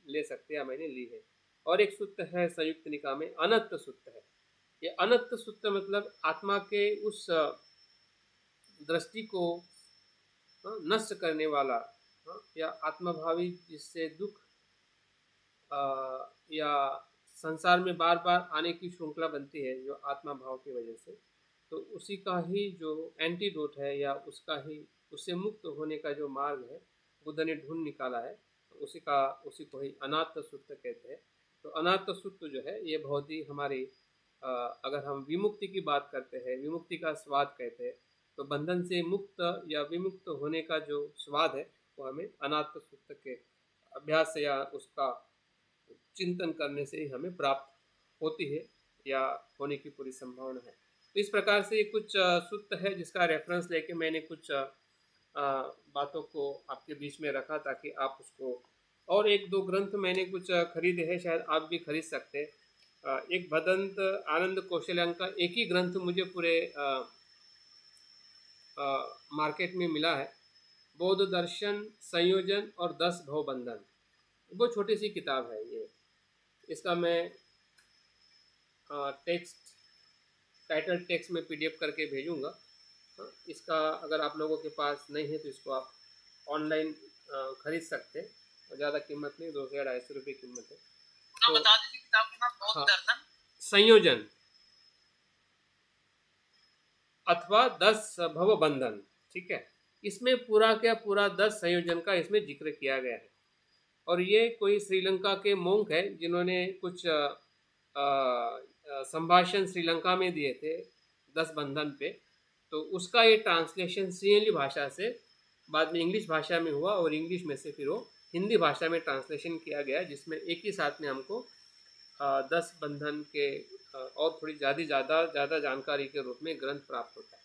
ले सकते हैं या मैंने ली है। और एक सूत्र है संयुक्त निकाय में अनंत सूत्र है। ये अनंत सूत्र मतलब आत्मा के उस दृष्टि को नष्ट करने वाला, या आत्मभावी जिससे दुख या संसार में बार बार आने की श्रृंखला बनती है जो आत्मा भाव की वजह से, तो उसी का ही जो एंटीडोट है या उसका ही उससे मुक्त होने का जो मार्ग है बुद्ध ने ढूंढ निकाला है, तो उसी को ही अनात्म सूत्र कहते हैं। तो अनात्म सूत्र जो है ये बहुत ही हमारी अगर हम विमुक्ति की बात करते हैं, विमुक्ति का स्वाद कहते हैं, तो बंधन से मुक्त या विमुक्त होने का जो स्वाद है वो हमें अनात्म सूत्र के अभ्यास या उसका चिंतन करने से ही हमें प्राप्त होती है या होने की पूरी संभावना है। तो इस प्रकार से कुछ सूत्र है जिसका रेफरेंस लेके मैंने कुछ बातों को आपके बीच में रखा ताकि आप उसको, और एक दो ग्रंथ मैंने कुछ खरीदे हैं, शायद आप भी खरीद सकते हैं। एक भदंत आनंद कौशल्यांक का एक ही ग्रंथ मुझे पूरे मार्केट में मिला है, बौद्ध दर्शन संयोजन और 10 भव बंधन। बहुत छोटी सी किताब है ये। इसका मैं टेक्स्ट टाइटल टेक्स्ट में पीडीएफ करके भेजूंगा। इसका अगर आप लोगों के पास नहीं है तो इसको आप ऑनलाइन खरीद सकते हैं, और ज़्यादा कीमत नहीं, 200 या 250 रुपये कीमत है। तो बता दीजिए किताब का नाम। बौद्ध दर्शन संयोजन अथवा 10 भव बंधन, ठीक है। इसमें पूरा क्या पूरा 10 संयोजन का इसमें जिक्र किया गया है। और ये कोई श्रीलंका के मोंक है जिन्होंने कुछ संभाषण श्रीलंका में दिए थे 10 बंधन पे, तो उसका ये ट्रांसलेशन सिंहली भाषा से बाद में इंग्लिश भाषा में हुआ, और इंग्लिश में से फिर वो हिंदी भाषा में ट्रांसलेशन किया गया, जिसमें एक ही साथ में हमको 10 बंधन के और थोड़ी ज़्यादा जानकारी के रूप में ग्रंथ प्राप्त होता है।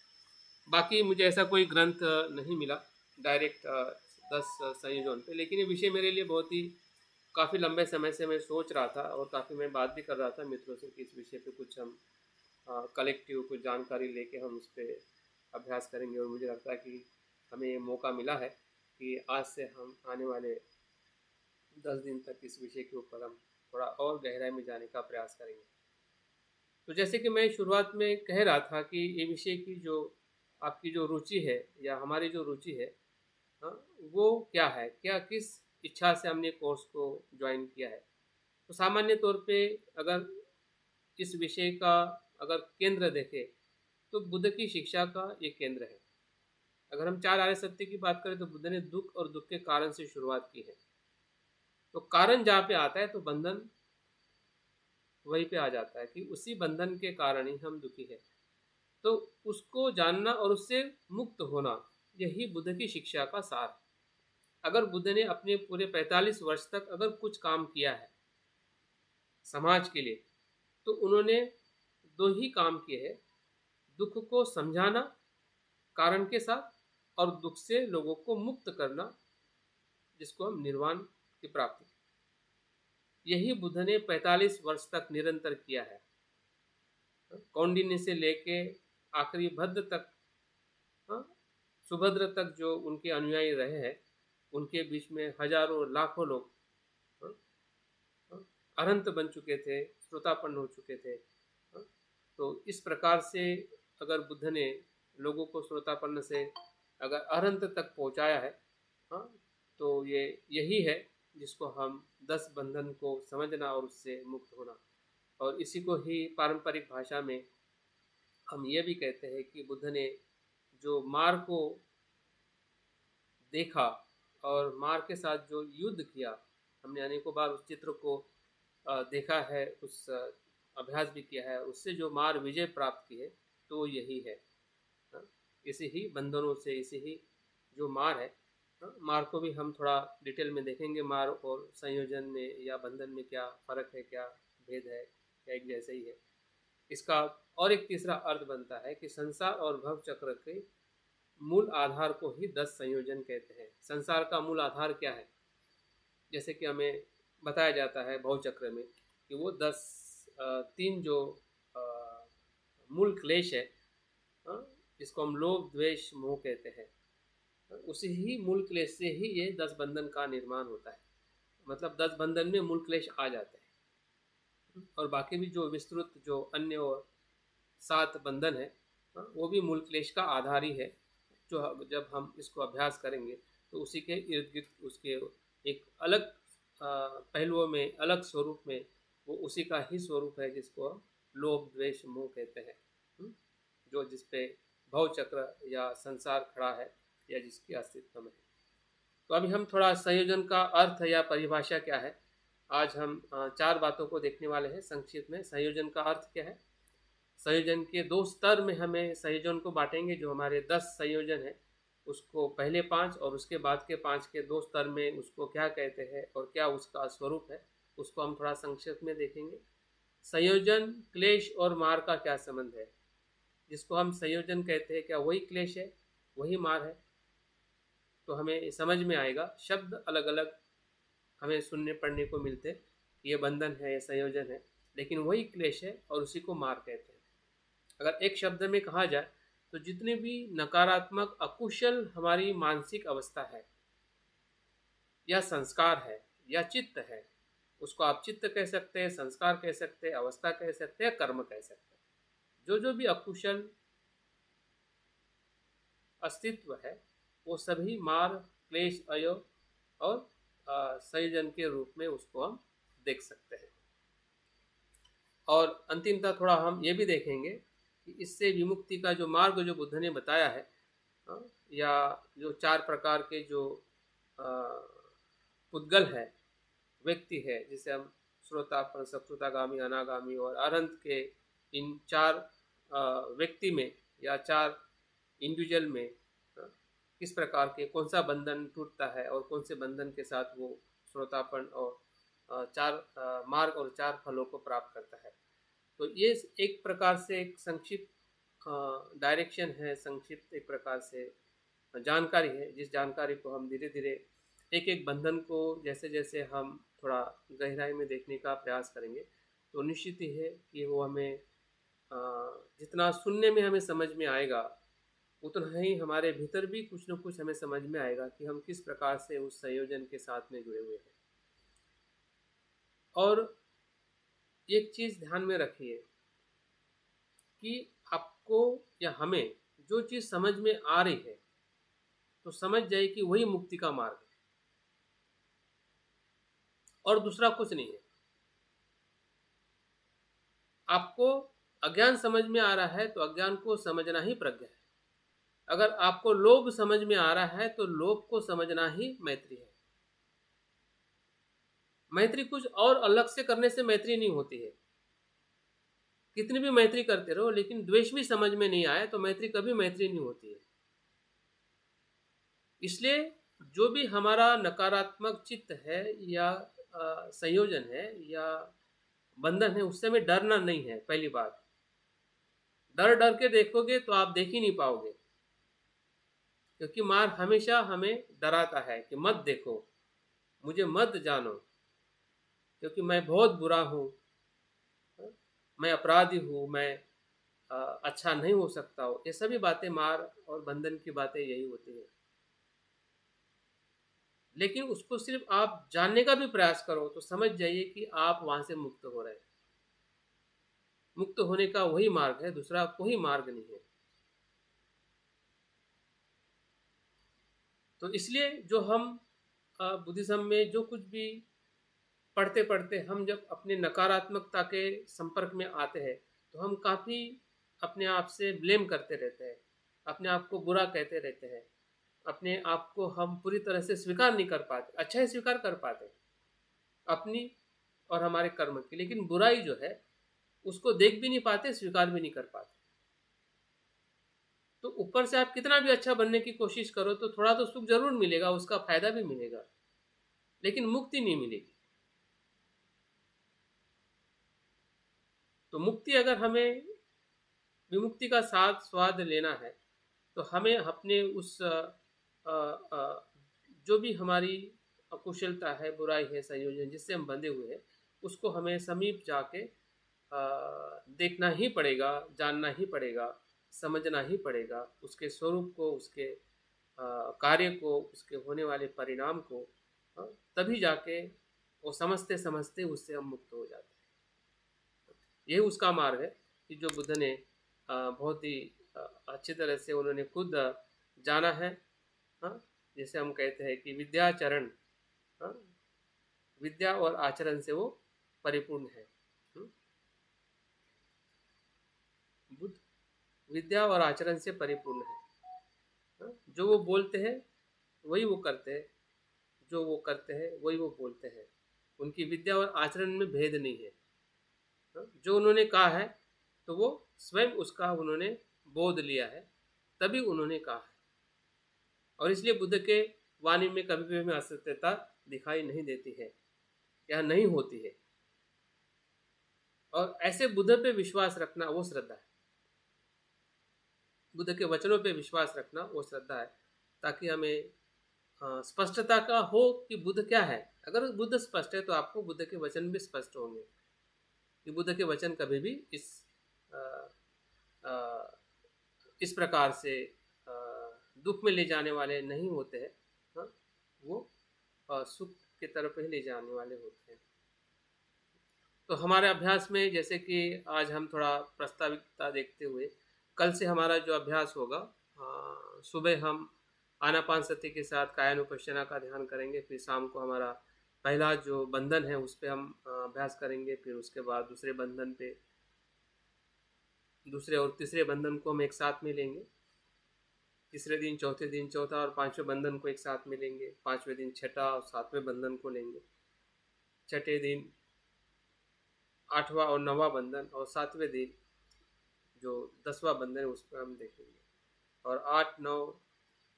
बाकी मुझे ऐसा कोई ग्रंथ नहीं मिला डायरेक्ट 10 संयोजन पे, लेकिन ये विषय मेरे लिए बहुत ही काफ़ी लंबे समय से मैं सोच रहा था, और काफ़ी मैं बात भी कर रहा था मित्रों से कि इस विषय पे कुछ हम कलेक्टिव कुछ जानकारी लेके हम उस पर अभ्यास करेंगे। और मुझे लगता है कि हमें ये मौका मिला है कि आज से हम आने वाले 10 दिन तक इस विषय के ऊपर हम थोड़ा और गहराई में जाने का प्रयास करेंगे। तो जैसे कि मैं शुरुआत में कह रहा था कि ये विषय की जो आपकी जो रुचि है या हमारी जो रुचि है, वो क्या है, क्या किस इच्छा से हमने कोर्स को ज्वाइन किया है। तो सामान्य तौर पे अगर इस विषय का अगर केंद्र देखें तो बुद्ध की शिक्षा का ये केंद्र है। अगर हम 4 आर्य सत्य की बात करें तो बुद्ध ने दुख और दुख के कारण से शुरुआत की है। तो कारण जहाँ पे आता है तो बंधन वहीं पे आ जाता है कि उसी बंधन के कारण ही हम दुखी है। तो उसको जानना और उससे मुक्त होना, यही बुद्ध की शिक्षा का सार है। अगर बुद्ध ने अपने पूरे 45 वर्ष तक अगर कुछ काम किया है समाज के लिए, तो उन्होंने 2 ही काम किए हैं, दुख को समझाना कारण के साथ, और दुख से लोगों को मुक्त करना, जिसको हम निर्वाण की प्राप्ति, यही बुद्ध ने 45 वर्ष तक निरंतर किया है। कौंडिन्य से लेके आखिरी भद्र तक, सुभद्र तक जो उनके अनुयायी रहे हैं, उनके बीच में हजारों लाखों लोग अनंत बन चुके थे, श्रोतापन्न हो चुके थे। तो इस प्रकार से अगर बुद्ध ने लोगों को श्रोतापन्न से अगर अनंत तक पहुंचाया है, तो ये यही है जिसको हम 10 बंधन को समझना और उससे मुक्त होना। और इसी को ही पारंपरिक भाषा में हम ये भी कहते हैं कि बुद्ध ने जो मार को देखा और मार के साथ जो युद्ध किया, हमने अनेकों बार उस चित्र को देखा है, उस अभ्यास भी किया है, उससे जो मार विजय प्राप्त की है, तो यही है। इसी ही बंधनों से, इसी ही जो मार है, मार को भी हम थोड़ा डिटेल में देखेंगे, मार और संयोजन में या बंधन में क्या फ़र्क है, क्या भेद है, क्या एक जैसे ही है। इसका और एक तीसरा अर्थ बनता है कि संसार और भव चक्र के मूल आधार को ही 10 संयोजन कहते हैं। संसार का मूल आधार क्या है, जैसे कि हमें बताया जाता है भव चक्र में कि वो 3 जो मूल क्लेश है, जिसको हम लोभ द्वेष मोह कहते हैं, उसी ही मूल क्लेश से ही ये 10 बंधन का निर्माण होता है। मतलब 10 बंधन में मूल क्लेश आ जाते हैं, और बाकी भी जो विस्तृत जो अन्य और 7 बंधन है, वो भी मूल क्लेश का आधार ही है। जो जब हम इसको अभ्यास करेंगे तो उसी के इर्द गिर्द उसके एक अलग पहलुओं में, अलग स्वरूप में, वो उसी का ही स्वरूप है जिसको हम लोभ द्वेष मोह कहते हैं। जो जिस पे भव चक्र या संसार खड़ा है या जिसके अस्तित्व में है। तो अभी हम थोड़ा संयोजन का अर्थ या परिभाषा क्या है, आज हम 4 बातों को देखने वाले हैं संक्षिप्त में। संयोजन का अर्थ क्या है, संयोजन के 2 स्तर में हमें संयोजन को बांटेंगे। जो हमारे 10 संयोजन है उसको पहले 5 और उसके बाद के 5 के 2 स्तर में उसको क्या कहते हैं और क्या उसका स्वरूप है, उसको हम थोड़ा संक्षिप्त में देखेंगे। संयोजन, क्लेश और मार का क्या संबंध है। जिसको हम संयोजन कहते हैं, क्या वही क्लेश है, वही मार है? तो हमें समझ में आएगा। शब्द अलग अलग हमें सुनने पढ़ने को मिलते, ये बंधन है, ये संयोजन है, लेकिन वही क्लेश है और उसी को मार कहते हैं। अगर एक शब्द में कहा जाए तो जितने भी नकारात्मक अकुशल हमारी मानसिक अवस्था है या संस्कार है या चित्त है, उसको आप चित्त कह सकते हैं, संस्कार कह सकते हैं, अवस्था कह सकते हैं, कर्म कह सकते हैं। जो भी अकुशल अस्तित्व है वो सभी मार, क्लेश, अयोग और संयोजन के रूप में उसको हम देख सकते हैं। और अंतिमतः थोड़ा हम ये भी देखेंगे कि इससे विमुक्ति का जो मार्ग जो बुद्ध ने बताया है, या जो 4 प्रकार के जो पुद्गल है, व्यक्ति है, जिसे हम श्रोतापन, सप्तुतागामी, अनागामी और अरहंत के इन 4 व्यक्ति में या 4 इंडिविजुअल में किस प्रकार के कौन सा बंधन टूटता है और कौन से बंधन के साथ वो श्रोतापन और 4 मार्ग और 4 फलों को प्राप्त करता है। तो ये एक प्रकार से एक संक्षिप्त डायरेक्शन है, संक्षिप्त एक प्रकार से जानकारी है, जिस जानकारी को हम धीरे धीरे एक एक बंधन को जैसे जैसे हम थोड़ा गहराई में देखने का प्रयास करेंगे तो निश्चित ही है कि वो हमें जितना सुनने में हमें समझ में आएगा उतना ही हमारे भीतर भी कुछ न कुछ हमें समझ में आएगा कि हम किस प्रकार से उस संयोजन के साथ में जुड़े हुए हैं। और एक चीज़ ध्यान में रखिए कि आपको या हमें जो चीज़ समझ में आ रही है तो समझ जाए कि वही मुक्ति का मार्ग है और दूसरा कुछ नहीं है। आपको अज्ञान समझ में आ रहा है तो अज्ञान को समझना ही प्रज्ञा है। अगर आपको लोभ समझ में आ रहा है तो लोभ को समझना ही मैत्री है। मैत्री कुछ और अलग से करने से मैत्री नहीं होती है। कितनी भी मैत्री करते रहो लेकिन द्वेष भी समझ में नहीं आया तो मैत्री कभी मैत्री नहीं होती है। इसलिए जो भी हमारा नकारात्मक चित्त है या संयोजन है या बंधन है, उससे हमें डरना नहीं है। पहली बात, डर डर के देखोगे तो आप देख ही नहीं पाओगे, क्योंकि मार हमेशा हमें डराता है कि मत देखो, मुझे मत जानो, क्योंकि मैं बहुत बुरा हूँ, मैं अपराधी हूँ, मैं अच्छा नहीं हो सकता हूँ। ये सभी बातें, मार और बंधन की बातें यही होती है। लेकिन उसको सिर्फ आप जानने का भी प्रयास करो तो समझ जाइए कि आप वहां से मुक्त हो रहे हैं। मुक्त होने का वही मार्ग है, दूसरा कोई मार्ग नहीं है। तो इसलिए जो हम बुद्धिज्म में जो कुछ भी पढ़ते पढ़ते हम जब अपने नकारात्मकता के संपर्क में आते हैं तो हम काफ़ी अपने आप से ब्लेम करते रहते हैं, अपने आप को बुरा कहते रहते हैं, अपने आप को हम पूरी तरह से स्वीकार नहीं कर पाते। अच्छा ही स्वीकार कर पाते अपनी और हमारे कर्म की, लेकिन बुराई जो है उसको देख भी नहीं पाते, स्वीकार भी नहीं कर पाते। तो ऊपर से आप कितना भी अच्छा बनने की कोशिश करो तो थोड़ा तो सुख जरूर मिलेगा, उसका फायदा भी मिलेगा, लेकिन मुक्ति नहीं मिलेगी। तो मुक्ति, अगर हमें विमुक्ति का स्वाद लेना है तो हमें अपने उस जो भी हमारी अकुशलता है, बुराई है, संयोजन जिससे हम बंधे हुए हैं, उसको हमें समीप जाके देखना ही पड़ेगा, जानना ही पड़ेगा, समझना ही पड़ेगा, उसके स्वरूप को, उसके कार्य को, उसके होने वाले परिणाम को। तभी जाके वो समझते समझते उससे हम मुक्त हो जाते हैं। यही उसका मार्ग है कि जो बुद्ध ने बहुत ही अच्छी तरह से उन्होंने खुद जाना है। हाँ, जैसे हम कहते हैं कि विद्याचरण, हाँ, विद्या और आचरण से वो परिपूर्ण है। बुद्ध विद्या और आचरण से परिपूर्ण है। हाँ, जो वो बोलते हैं वही वो करते हैं, जो वो करते हैं वही वो बोलते हैं। उनकी विद्या और आचरण में भेद नहीं है। हाँ, जो उन्होंने कहा है तो वो स्वयं उसका उन्होंने बोध लिया है, तभी उन्होंने कहा है। और इसलिए बुद्ध के वाणी में कभी भी हमें असत्यता दिखाई नहीं देती है या नहीं होती है। और ऐसे बुद्ध पे विश्वास रखना वो श्रद्धा है। बुद्ध के वचनों पे विश्वास रखना वो श्रद्धा है, ताकि हमें स्पष्टता का हो कि बुद्ध क्या है। अगर बुद्ध स्पष्ट है तो आपको बुद्ध के वचन भी स्पष्ट होंगे कि बुद्ध के वचन कभी भी आ, आ, इस प्रकार से दुख में ले जाने वाले नहीं होते हैं। हाँ, वो सुख की तरफ ही ले जाने वाले होते हैं। तो हमारे अभ्यास में जैसे कि आज हम थोड़ा प्रास्ताविकता देखते हुए कल से हमारा जो अभ्यास होगा, सुबह हम आनापानसति के साथ कायानुपश्यना का ध्यान करेंगे। फिर शाम को हमारा पहला जो बंधन है उस पर हम अभ्यास करेंगे। फिर उसके बाद दूसरे बंधन पे, दूसरे और तीसरे बंधन को हम एक साथ में लेंगे। तीसरे दिन, चौथे दिन चौथा और पांचवें बंधन को एक साथ में लेंगे। पांचवें दिन छठा और सातवें बंधन को लेंगे। छठे दिन आठवां और नौवां बंधन, और सातवें दिन जो 10वां बंधन है उस पर हम देखेंगे। और 8-9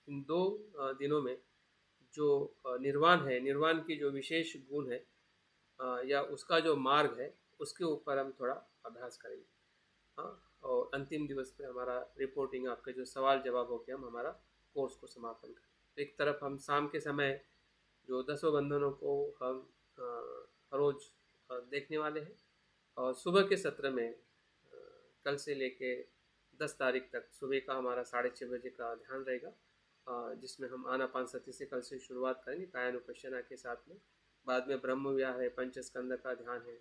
इन 2 दिनों में जो निर्वाण है, निर्वाण की जो विशेष गुण है या उसका जो मार्ग है, उसके ऊपर हम थोड़ा अभ्यास करेंगे। हाँ, और अंतिम दिवस पे हमारा रिपोर्टिंग, आपके जो सवाल जवाब होकर हम हमारा कोर्स को समापन करें। तो एक तरफ हम शाम के समय जो 10 बंधनों को हम रोज़ देखने वाले हैं, और सुबह के सत्र में कल से लेके 10 तारीख तक सुबह का हमारा 6:30 बजे का ध्यान रहेगा, जिसमें हम आनापानसति से कल से शुरुआत करेंगे कायानुपश्यना के साथ में। बाद में ब्रह्म विहार है, पंचस्कंद का ध्यान है,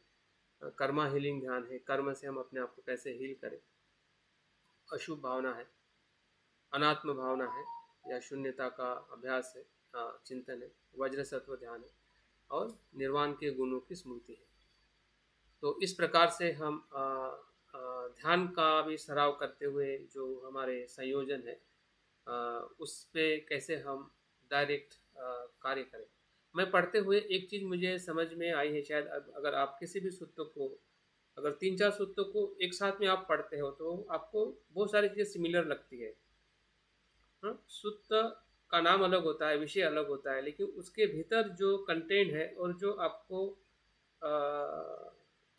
कर्मा हीलिंग ध्यान है, कर्म से हम अपने आप को कैसे हील करें, अशुभ भावना है, अनात्म भावना है या शून्यता का अभ्यास है, चिंतन है, वज्र सत्व ध्यान है, और निर्वाण के गुणों की स्मृति है। तो इस प्रकार से हम ध्यान का भी सराव करते हुए जो हमारे संयोजन है उस पे कैसे हम डायरेक्ट कार्य करें। मैं पढ़ते हुए एक चीज़ मुझे समझ में आई है, शायद अगर आप किसी भी सूत्र को, अगर 3-4 सूत्रों को एक साथ में आप पढ़ते हो तो आपको बहुत सारी चीज़ें सिमिलर लगती है। सूत्र का नाम अलग होता है, विषय अलग होता है, लेकिन उसके भीतर जो कंटेंट है और जो आपको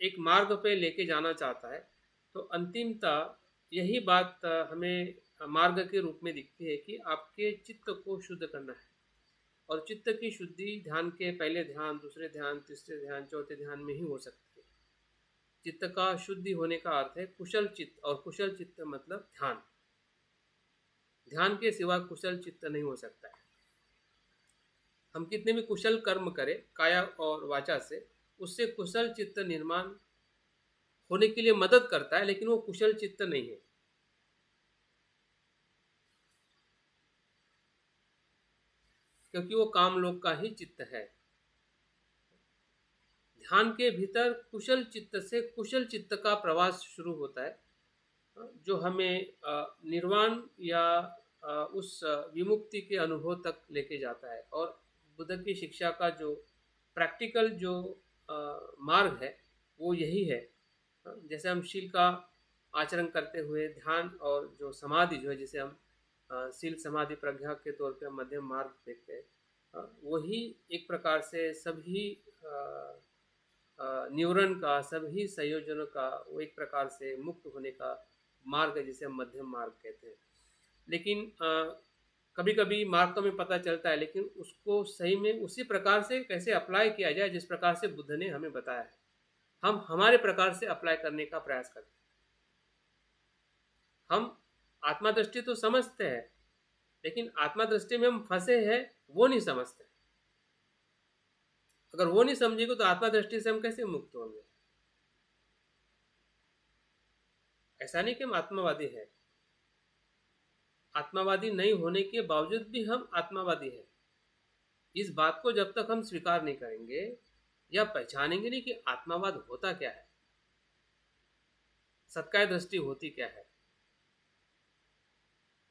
एक मार्ग पे लेके जाना चाहता है, तो अंतिमतः यही बात हमें मार्ग के रूप में दिखती है कि आपके चित्त को शुद्ध करना है। और चित्त की शुद्धि ध्यान के पहले ध्यान, दूसरे ध्यान, तीसरे ध्यान, चौथे ध्यान में ही हो सकती है। चित्त का शुद्धि होने का अर्थ है कुशल चित्त, और कुशल चित्त मतलब ध्यान। ध्यान के सिवा कुशल चित्त नहीं हो सकता है। हम कितने भी कुशल कर्म करें काया और वाचा से, उससे कुशल चित्त निर्माण होने के लिए मदद करता है, लेकिन वो कुशल चित्त नहीं है। क्योंकि वो काम लोक का ही चित्त है। ध्यान के भीतर कुशल चित्त से कुशल चित्त का प्रवास शुरू होता है, जो हमें निर्वाण या उस विमुक्ति के अनुभव तक लेके जाता है। और बुद्ध की शिक्षा का जो प्रैक्टिकल जो मार्ग है वो यही है। जैसे हम शील का आचरण करते हुए ध्यान और जो समाधि जो है, जिसे हम शील समाधि प्रज्ञा के तौर पे हम मध्यम मार्ग देखते हैं, वही एक प्रकार से सभी न्यूरन का, सभी संयोजनों का वो एक प्रकार से मुक्त होने का मार्ग है, जिसे हम मध्यम मार्ग कहते हैं। लेकिन कभी कभी मार्ग तो हमें पता चलता है, लेकिन उसको सही में उसी प्रकार से कैसे अप्लाई किया जाए जिस प्रकार से बुद्ध ने हमें बताया है, हम हमारे प्रकार से अप्लाई करने का प्रयास करते हैं। हम आत्मा दृष्टि तो समझते हैं, लेकिन आत्मा दृष्टि में हम फंसे हैं वो नहीं समझते। अगर वो नहीं समझेगी तो आत्मा दृष्टि से हम कैसे मुक्त होंगे? ऐसा नहीं कि हम आत्मवादी हैं, आत्मवादी नहीं होने के बावजूद भी हम आत्मवादी हैं। इस बात को जब तक हम स्वीकार नहीं करेंगे या पहचानेंगे नहीं कि आत्मवाद होता क्या है, सत्काय दृष्टि होती क्या है,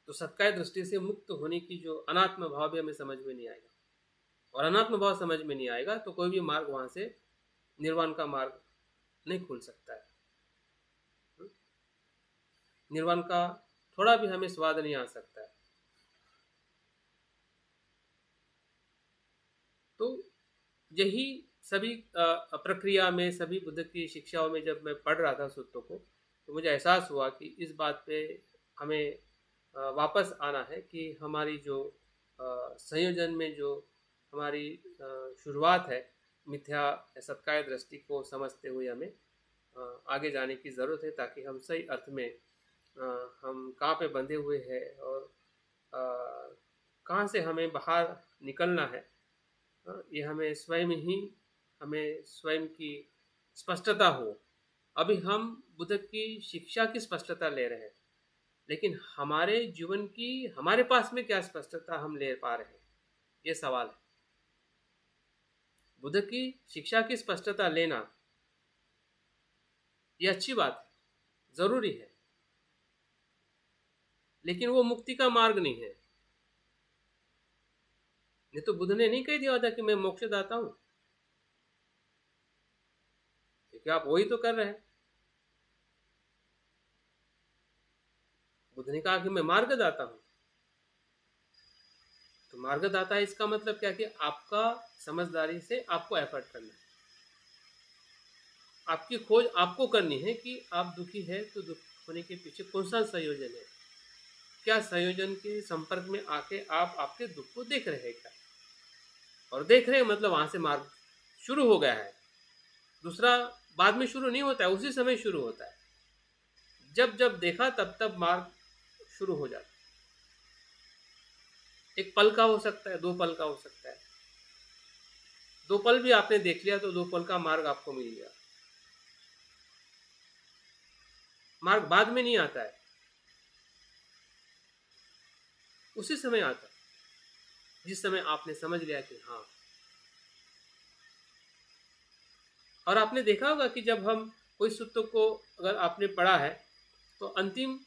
तो सत्काय दृष्टि से मुक्त होने की जो अनात्म भाव भी हमें समझ में नहीं आएगा, और अनात्म भाव समझ में नहीं आएगा तो कोई भी मार्ग वहां से निर्वाण का मार्ग नहीं खुल सकता है। निर्वाण का थोड़ा भी हमें स्वाद नहीं आ सकता है। तो यही सभी प्रक्रिया में, सभी बुद्ध की शिक्षाओं में जब मैं पढ़ रहा था सूत्रों को, तो मुझे एहसास हुआ कि इस बात पे हमें वापस आना है कि हमारी जो संयोजन में जो हमारी शुरुआत है, मिथ्या सत्काय दृष्टि को समझते हुए हमें आगे जाने की ज़रूरत है, ताकि हम सही अर्थ में हम कहाँ पे बंधे हुए हैं और कहाँ से हमें बाहर निकलना है, ये हमें स्वयं ही, हमें स्वयं की स्पष्टता हो। अभी हम बुद्ध की शिक्षा की स्पष्टता ले रहे हैं, लेकिन हमारे जीवन की, हमारे पास में क्या स्पष्टता हम ले पा रहे हैं, ये सवाल है। बुद्ध की शिक्षा की स्पष्टता लेना ये अच्छी बात है, जरूरी है, लेकिन वो मुक्ति का मार्ग नहीं है। नहीं तो बुद्ध ने नहीं कह दिया था कि मैं मोक्षदाता हूं, क्योंकि आप वही तो कर रहे हैं। बुद्ध ने कहा कि मैं मार्गदाता हूं। तो मार्गदाता है, इसका मतलब क्या कि आपका समझदारी से आपको एफर्ट करना है, आपकी खोज आपको करनी है कि आप दुखी है तो दुख होने के पीछे कौन सा संयोजन है, क्या संयोजन के संपर्क में आके आप आपके दुख को देख रहे हैं क्या, और देख रहे हैं मतलब वहां से मार्ग शुरू हो गया है। दूसरा बाद में शुरू नहीं होता है, उसी समय शुरू होता है। जब जब देखा तब तब मार्ग शुरू हो जाता है। एक पल का हो सकता है, 2 पल का हो सकता है। 2 पल भी आपने देख लिया तो 2 पल का मार्ग आपको मिल गया। मार्ग बाद में नहीं आता है, उसी समय आता है, जिस समय आपने समझ लिया कि हाँ। और आपने देखा होगा कि जब हम कोई सूत्र को अगर आपने पढ़ा है तो अंतिम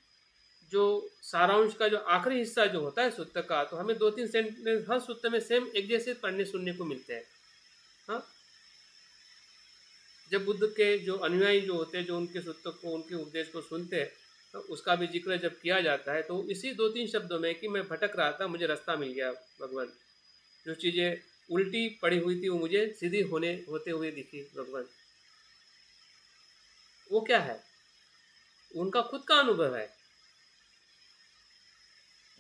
जो सारांश का जो आखिरी हिस्सा जो होता है सूत्र का, तो हमें 2-3 सेंटेंस हर सूत्र में सेम एक जैसे पढ़ने सुनने को मिलते हैं। हाँ, जब बुद्ध के जो अनुयायी जो होते हैं, जो उनके सूत्र को, उनके उपदेश को सुनते हैं, तो उसका भी जिक्र जब किया जाता है तो इसी 2-3 शब्दों में कि मैं भटक रहा था, मुझे रास्ता मिल गया भगवान। जो चीज़ें उल्टी पड़ी हुई थी वो मुझे सीधी होते हुए दिखी भगवान। वो क्या है? उनका खुद का अनुभव है।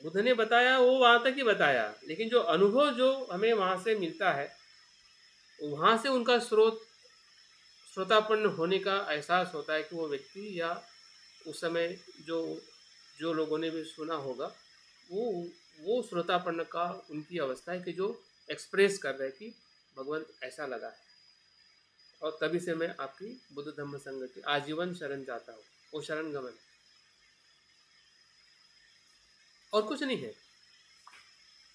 बुद्ध ने बताया वो वहां तक ही बताया, लेकिन जो अनुभव जो हमें वहां से मिलता है, वहां से उनका श्रोतापन्न होने का एहसास होता है कि वो व्यक्ति या उस समय जो जो लोगों ने भी सुना होगा, वो वो श्रोतापन्न का उनकी अवस्था है कि जो एक्सप्रेस कर रहे हैं कि भगवान ऐसा लगा है, और तभी से मैं आपकी बुद्ध धम्म संघ की आजीवन शरण जाता हूँ। वो शरण गमन, और कुछ नहीं है।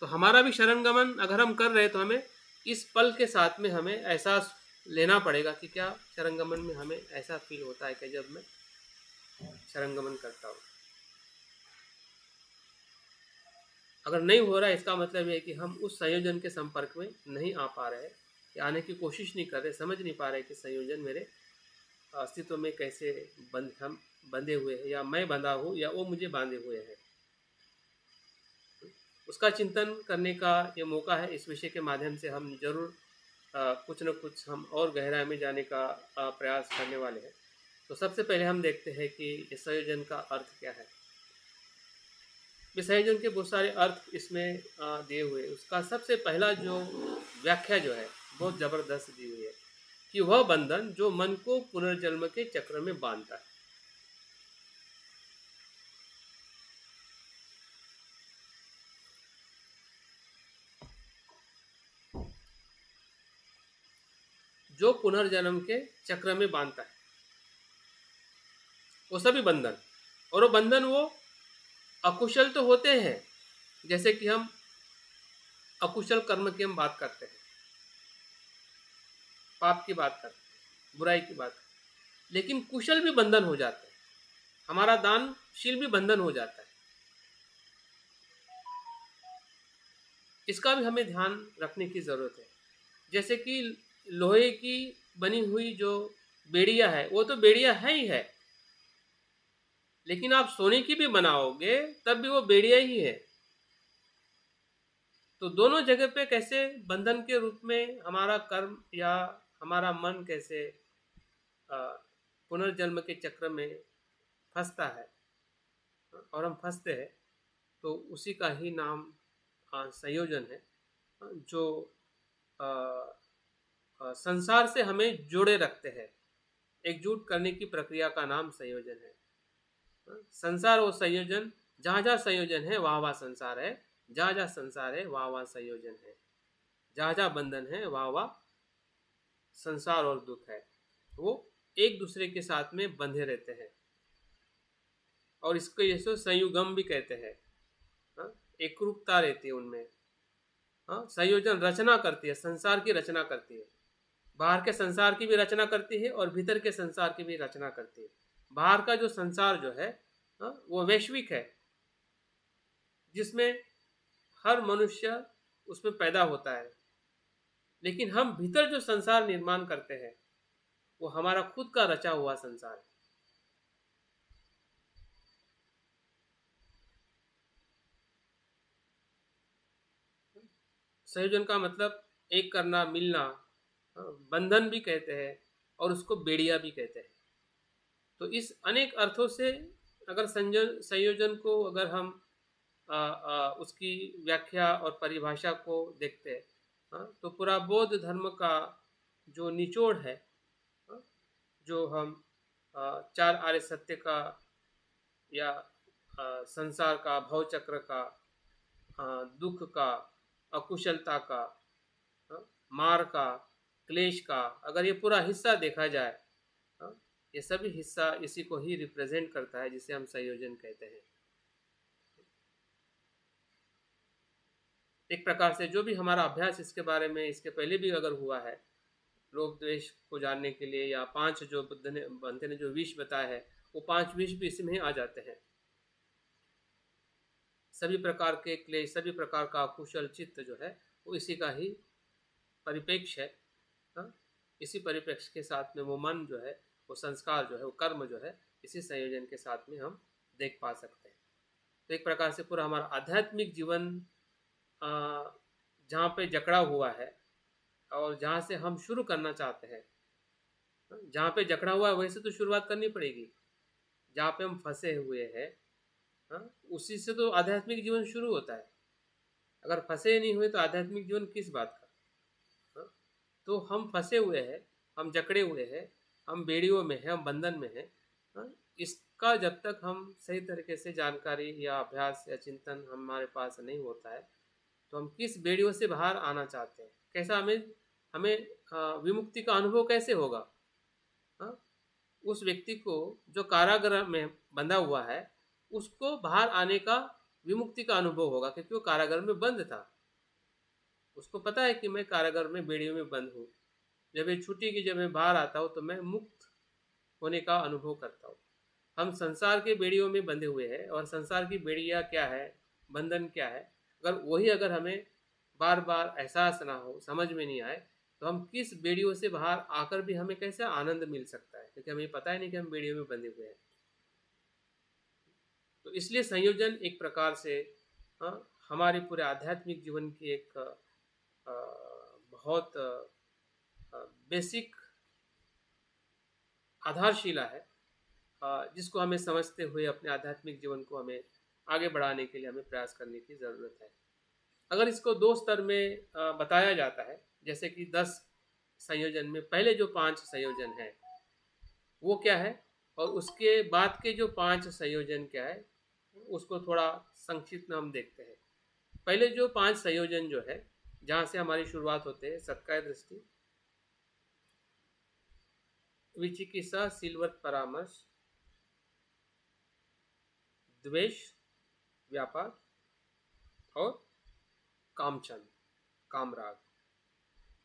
तो हमारा भी शरण गमन अगर हम कर रहे हैं तो हमें इस पल के साथ में हमें एहसास लेना पड़ेगा कि क्या शरण गमन में हमें ऐसा फील होता है कि जब मैं शरण गमन करता हूँ। अगर नहीं हो रहा है, इसका मतलब है कि हम उस संयोजन के संपर्क में नहीं आ पा रहे हैं, या आने की कोशिश नहीं कर रहे, समझ नहीं पा रहे कि संयोजन मेरे अस्तित्व में कैसे हम बंधे हुए हैं, या मैं बंधा हूँ या वो मुझे बांधे हुए हैं। उसका चिंतन करने का ये मौका है। इस विषय के माध्यम से हम जरूर कुछ न कुछ हम और गहराई में जाने का प्रयास करने वाले हैं। तो सबसे पहले हम देखते हैं कि इस संयोजन का अर्थ क्या है। संयोजन के बहुत सारे अर्थ इसमें दिए हुए, उसका सबसे पहला जो व्याख्या जो है बहुत जबरदस्त दी हुई है कि वह बंधन जो मन को पुनर्जन्म के चक्र में बांधता है। जो पुनर्जन्म के चक्र में बांधता है, वो सभी बंधन। और वो बंधन वो अकुशल तो होते हैं, जैसे कि हम अकुशल कर्म की हम बात करते हैं, पाप की बात करते हैं, बुराई की बात करते हैं, लेकिन कुशल भी बंधन हो जाते हैं, हमारा दानशील भी बंधन हो जाता है। इसका भी हमें ध्यान रखने की ज़रूरत है। जैसे कि लोहे की बनी हुई जो बेड़िया है, वो तो बेड़िया है ही है, लेकिन आप सोने की भी बनाओगे तब भी वो बेड़िया ही है। तो दोनों जगह पे कैसे बंधन के रूप में हमारा कर्म या हमारा मन कैसे पुनर्जन्म के चक्र में फंसता है और हम फंसते हैं, तो उसी का ही नाम संयोजन है, जो संसार से हमें जोड़े रखते हैं। एकजुट करने की प्रक्रिया का नाम संयोजन है। संसार और संयोजन, जहाँ जहाँ संयोजन है वहाँ वहाँ संसार है, जहाँ जहाँ संसार है वहाँ वहाँ संयोजन है, जहाँ जहाँ बंधन है वहाँ वहाँ संसार और दुख है। वो एक दूसरे के साथ में बंधे रहते हैं और इसको जैसे संयुगम भी कहते हैं। एक रूपता रहती है उनमें। संयोजन रचना करती है, संसार की रचना करती है, बाहर के संसार की भी रचना करती है और भीतर के संसार की भी रचना करती है। बाहर का जो संसार जो है वो वैश्विक है, जिसमें हर मनुष्य उसमें पैदा होता है, लेकिन हम भीतर जो संसार निर्माण करते हैं वो हमारा खुद का रचा हुआ संसार है। संयोजन का मतलब एक करना, मिलना, बंधन भी कहते हैं और उसको बेड़िया भी कहते हैं। तो इस अनेक अर्थों से अगर संयोजन को अगर हम उसकी व्याख्या और परिभाषा को देखते हैं, तो पूरा बौद्ध धर्म का जो निचोड़ है, जो हम चार आर्य सत्य का या संसार का, भवचक्र का, दुख का, अकुशलता का, मार का, क्लेश का, अगर ये पूरा हिस्सा देखा जाए, ये सभी हिस्सा इसी को ही रिप्रेजेंट करता है, जिसे हम संयोजन कहते हैं। एक प्रकार से जो भी हमारा अभ्यास इसके बारे में इसके पहले भी अगर हुआ है, लोभ द्वेष को जानने के लिए, या 5 जो बनते ने जो विष बताए हैं, वो 5 विष भी इसमें आ जाते हैं। सभी प्रकार के क्लेश, सभी प्रकार का अकुशल चित्त जो है वो इसी का ही परिप्रेक्ष्य है। इसी परिप्रेक्ष्य के साथ में वो मन जो है, वो संस्कार जो है, वो कर्म जो है, इसी संयोजन के साथ में हम देख पा सकते हैं। तो एक प्रकार से पूरा हमारा आध्यात्मिक जीवन जहाँ पे जकड़ा हुआ है और जहाँ से हम शुरू करना चाहते हैं, जहाँ पे जकड़ा हुआ है वहीं से तो शुरुआत करनी पड़ेगी। जहाँ पे हम फंसे हुए हैं, उसी से तो आध्यात्मिक जीवन शुरू होता है। अगर फंसे नहीं हुए तो आध्यात्मिक जीवन किस बात का। तो हम फंसे हुए हैं, हम जकड़े हुए हैं, हम बेड़ियों में हैं, हम बंधन में हैं। इसका जब तक हम सही तरीके से जानकारी या अभ्यास या चिंतन हमारे पास नहीं होता है, तो हम किस बेड़ियों से बाहर आना चाहते हैं, कैसा हमें हमें विमुक्ति का अनुभव कैसे होगा। उस व्यक्ति को जो कारागृह में बंधा हुआ है, उसको बाहर आने का, विमुक्ति का अनुभव होगा, क्योंकि वो कारागार में बंद था। उसको पता है कि मैं कारागार में बेड़ियों में बंद हूँ, जब ये छुट्टी की, जब मैं बाहर आता हूँ तो मैं मुक्त होने का अनुभव करता हूँ। हम संसार के बेड़ियों में बंधे हुए हैं, और संसार की बेड़ियाँ क्या है, बंधन क्या है, अगर हमें बार बार एहसास ना हो, समझ में नहीं आए, तो हम किस बेड़ियों से बाहर आकर भी हमें कैसे आनंद मिल सकता है, क्योंकि हमें पता ही नहीं कि हम बेड़ियों में बंधे हुए हैं। तो इसलिए संयोजन एक प्रकार से हमारे पूरे आध्यात्मिक जीवन की एक बहुत बेसिक आधारशिला है, जिसको हमें समझते हुए अपने आध्यात्मिक जीवन को हमें आगे बढ़ाने के लिए हमें प्रयास करने की ज़रूरत है। अगर इसको 2 स्तर में बताया जाता है, जैसे कि 10 संयोजन में पहले जो 5 संयोजन हैं वो क्या है, और उसके बाद के जो 5 संयोजन क्या है, उसको थोड़ा संक्षिप्त में हम देखते हैं। पहले जो 5 संयोजन जो है, जहाँ से हमारी शुरुआत होते हैं, सत्काय दृष्टि, विचिकित्सा, सिलवत परामर्श, द्वेष, व्यापार और कामचंद, कामराग।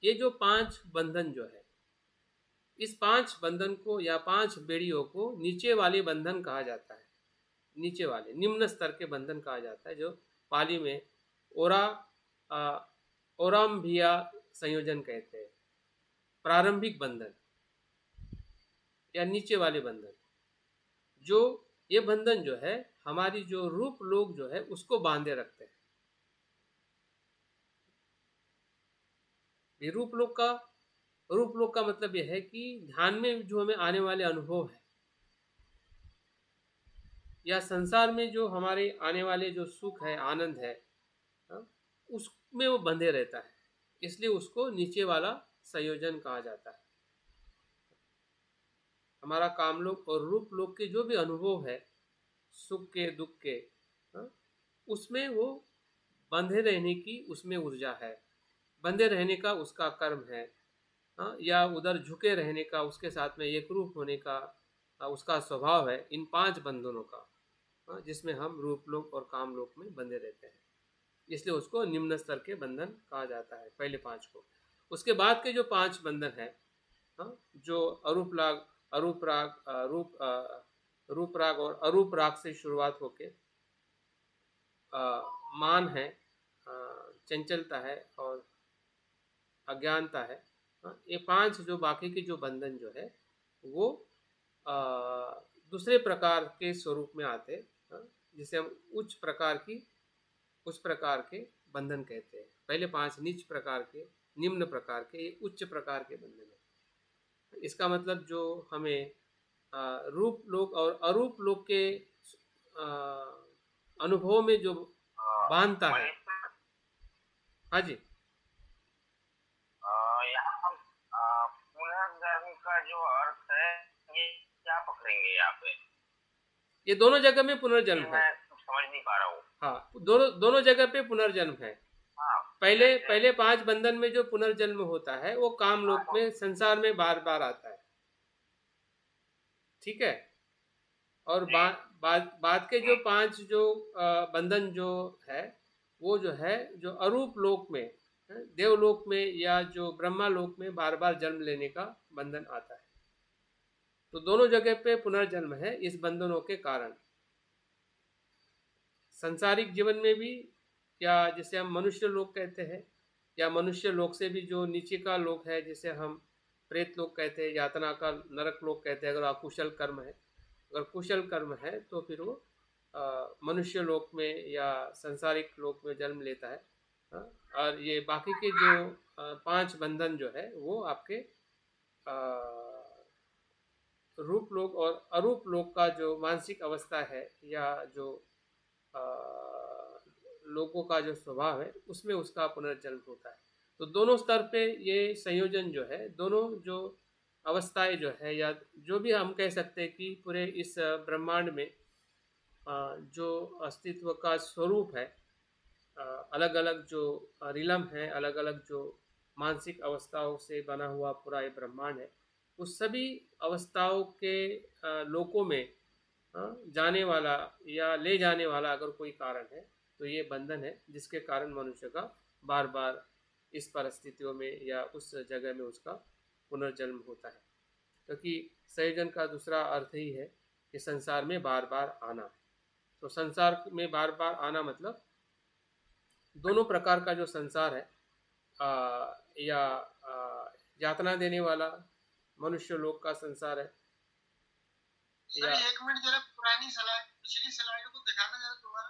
ये जो 5 बंधन जो है, इस 5 बंधन को या 5 बेड़ियों को नीचे वाले बंधन कहा जाता है। नीचे वाले निम्न स्तर के बंधन कहा जाता है, जो पाली में ओरा ओराम्भिया संयोजन कहते हैं। प्रारंभिक बंधन या नीचे वाले बंधन, जो ये बंधन जो है हमारी जो रूप लोग जो है उसको बांधे रखते हैं। ये रूप लोग का मतलब यह है कि ध्यान में जो हमें आने वाले अनुभव है या संसार में जो हमारे आने वाले जो सुख है, आनंद है, उसमें वो बंधे रहता है, इसलिए उसको नीचे वाला संयोजन कहा जाता है। हमारा कामलोक और रूप लोक के जो भी अनुभव है, सुख के दुख के, उसमें वो बंधे रहने की उसमें ऊर्जा है, बंधे रहने का उसका कर्म है, या उधर झुके रहने का, उसके साथ में एकरूप होने का उसका स्वभाव है। इन 5 बंधनों का, जिसमें हम रूप लोक और काम लोक में बंधे रहते हैं, इसलिए उसको निम्न स्तर के बंधन कहा जाता है, पहले 5 को। उसके बाद के जो 5 बंधन है, जो अरूप राग, अरूप राग, रूप राग और अरूप राग से शुरुआत होके मान है, चंचलता है और अज्ञानता है, ये 5 जो बाकी के जो बंधन जो है वो दूसरे प्रकार के स्वरूप में आते हैं, जिसे हम उच्च प्रकार के बंधन कहते हैं। पहले 5 नीच प्रकार के, निम्न प्रकार के, ये उच्च प्रकार के बंधन है। इसका मतलब जो हमें रूप लोक और अरूप लोक के अनुभव में जो बांधता है। हाँ जी, यहाँ पुनर्जन्म का जो अर्थ है ये क्या पकड़ेंगे यहाँ पे? ये दोनों जगह में पुनर्जन्म है। मैं समझ नहीं पा रहा हूँ। हाँ, दोनों जगह पे पुनर्जन्म है। हाँ, पहले 5 बंधन में जो पुनर्जन्म होता है वो काम लोक में, संसार में बार बार आता है, ठीक है। और बाद के जो 5 जो बंधन जो है वो जो है जो अरूप लोक में, देवलोक में या जो ब्रह्मा लोक में बार बार जन्म लेने का बंधन आता है। तो दोनों जगह पे पुनर्जन्म है इस बंधनों के कारण। संसारिक जीवन में भी, या जिसे हम मनुष्य लोक कहते हैं, या मनुष्य लोक से भी जो नीचे का लोक है जिसे हम प्रेत लोक कहते हैं, यातना का नरक लोक कहते हैं, अगर अकुशल कर्म है। अगर कुशल कर्म है तो फिर वो मनुष्य लोक में या संसारिक लोक में जन्म लेता है। और ये बाकी के जो 5 बंधन जो है वो आपके रूप लोक और अरूप लोक का जो मानसिक अवस्था है या जो लोगों का जो स्वभाव है उसमें उसका पुनर्जन्म होता है। तो दोनों स्तर पे ये संयोजन जो है, दोनों जो अवस्थाएं जो है, या जो भी हम कह सकते हैं कि पूरे इस ब्रह्मांड में जो अस्तित्व का स्वरूप है, अलग अलग जो रिलम है, अलग अलग जो मानसिक अवस्थाओं से बना हुआ पूरा ये ब्रह्मांड है, उस सभी अवस्थाओं के लोकों में जाने वाला या ले जाने वाला अगर कोई कारण है तो ये बंधन है, जिसके कारण मनुष्य का बार बार इस परिस्थितियों में या उस जगह में उसका पुनर्जन्म होता है। क्योंकि संयोजन का दूसरा अर्थ ही है कि संसार में बार बार आना। तो संसार में बार बार आना मतलब दोनों प्रकार का जो संसार है, या यातना देने वाला मनुष्य लोक का संसार है। सर एक मिनट जरा पुरानी स्लाइड, पिछली स्लाइड को दिखाना जरा दोबारा।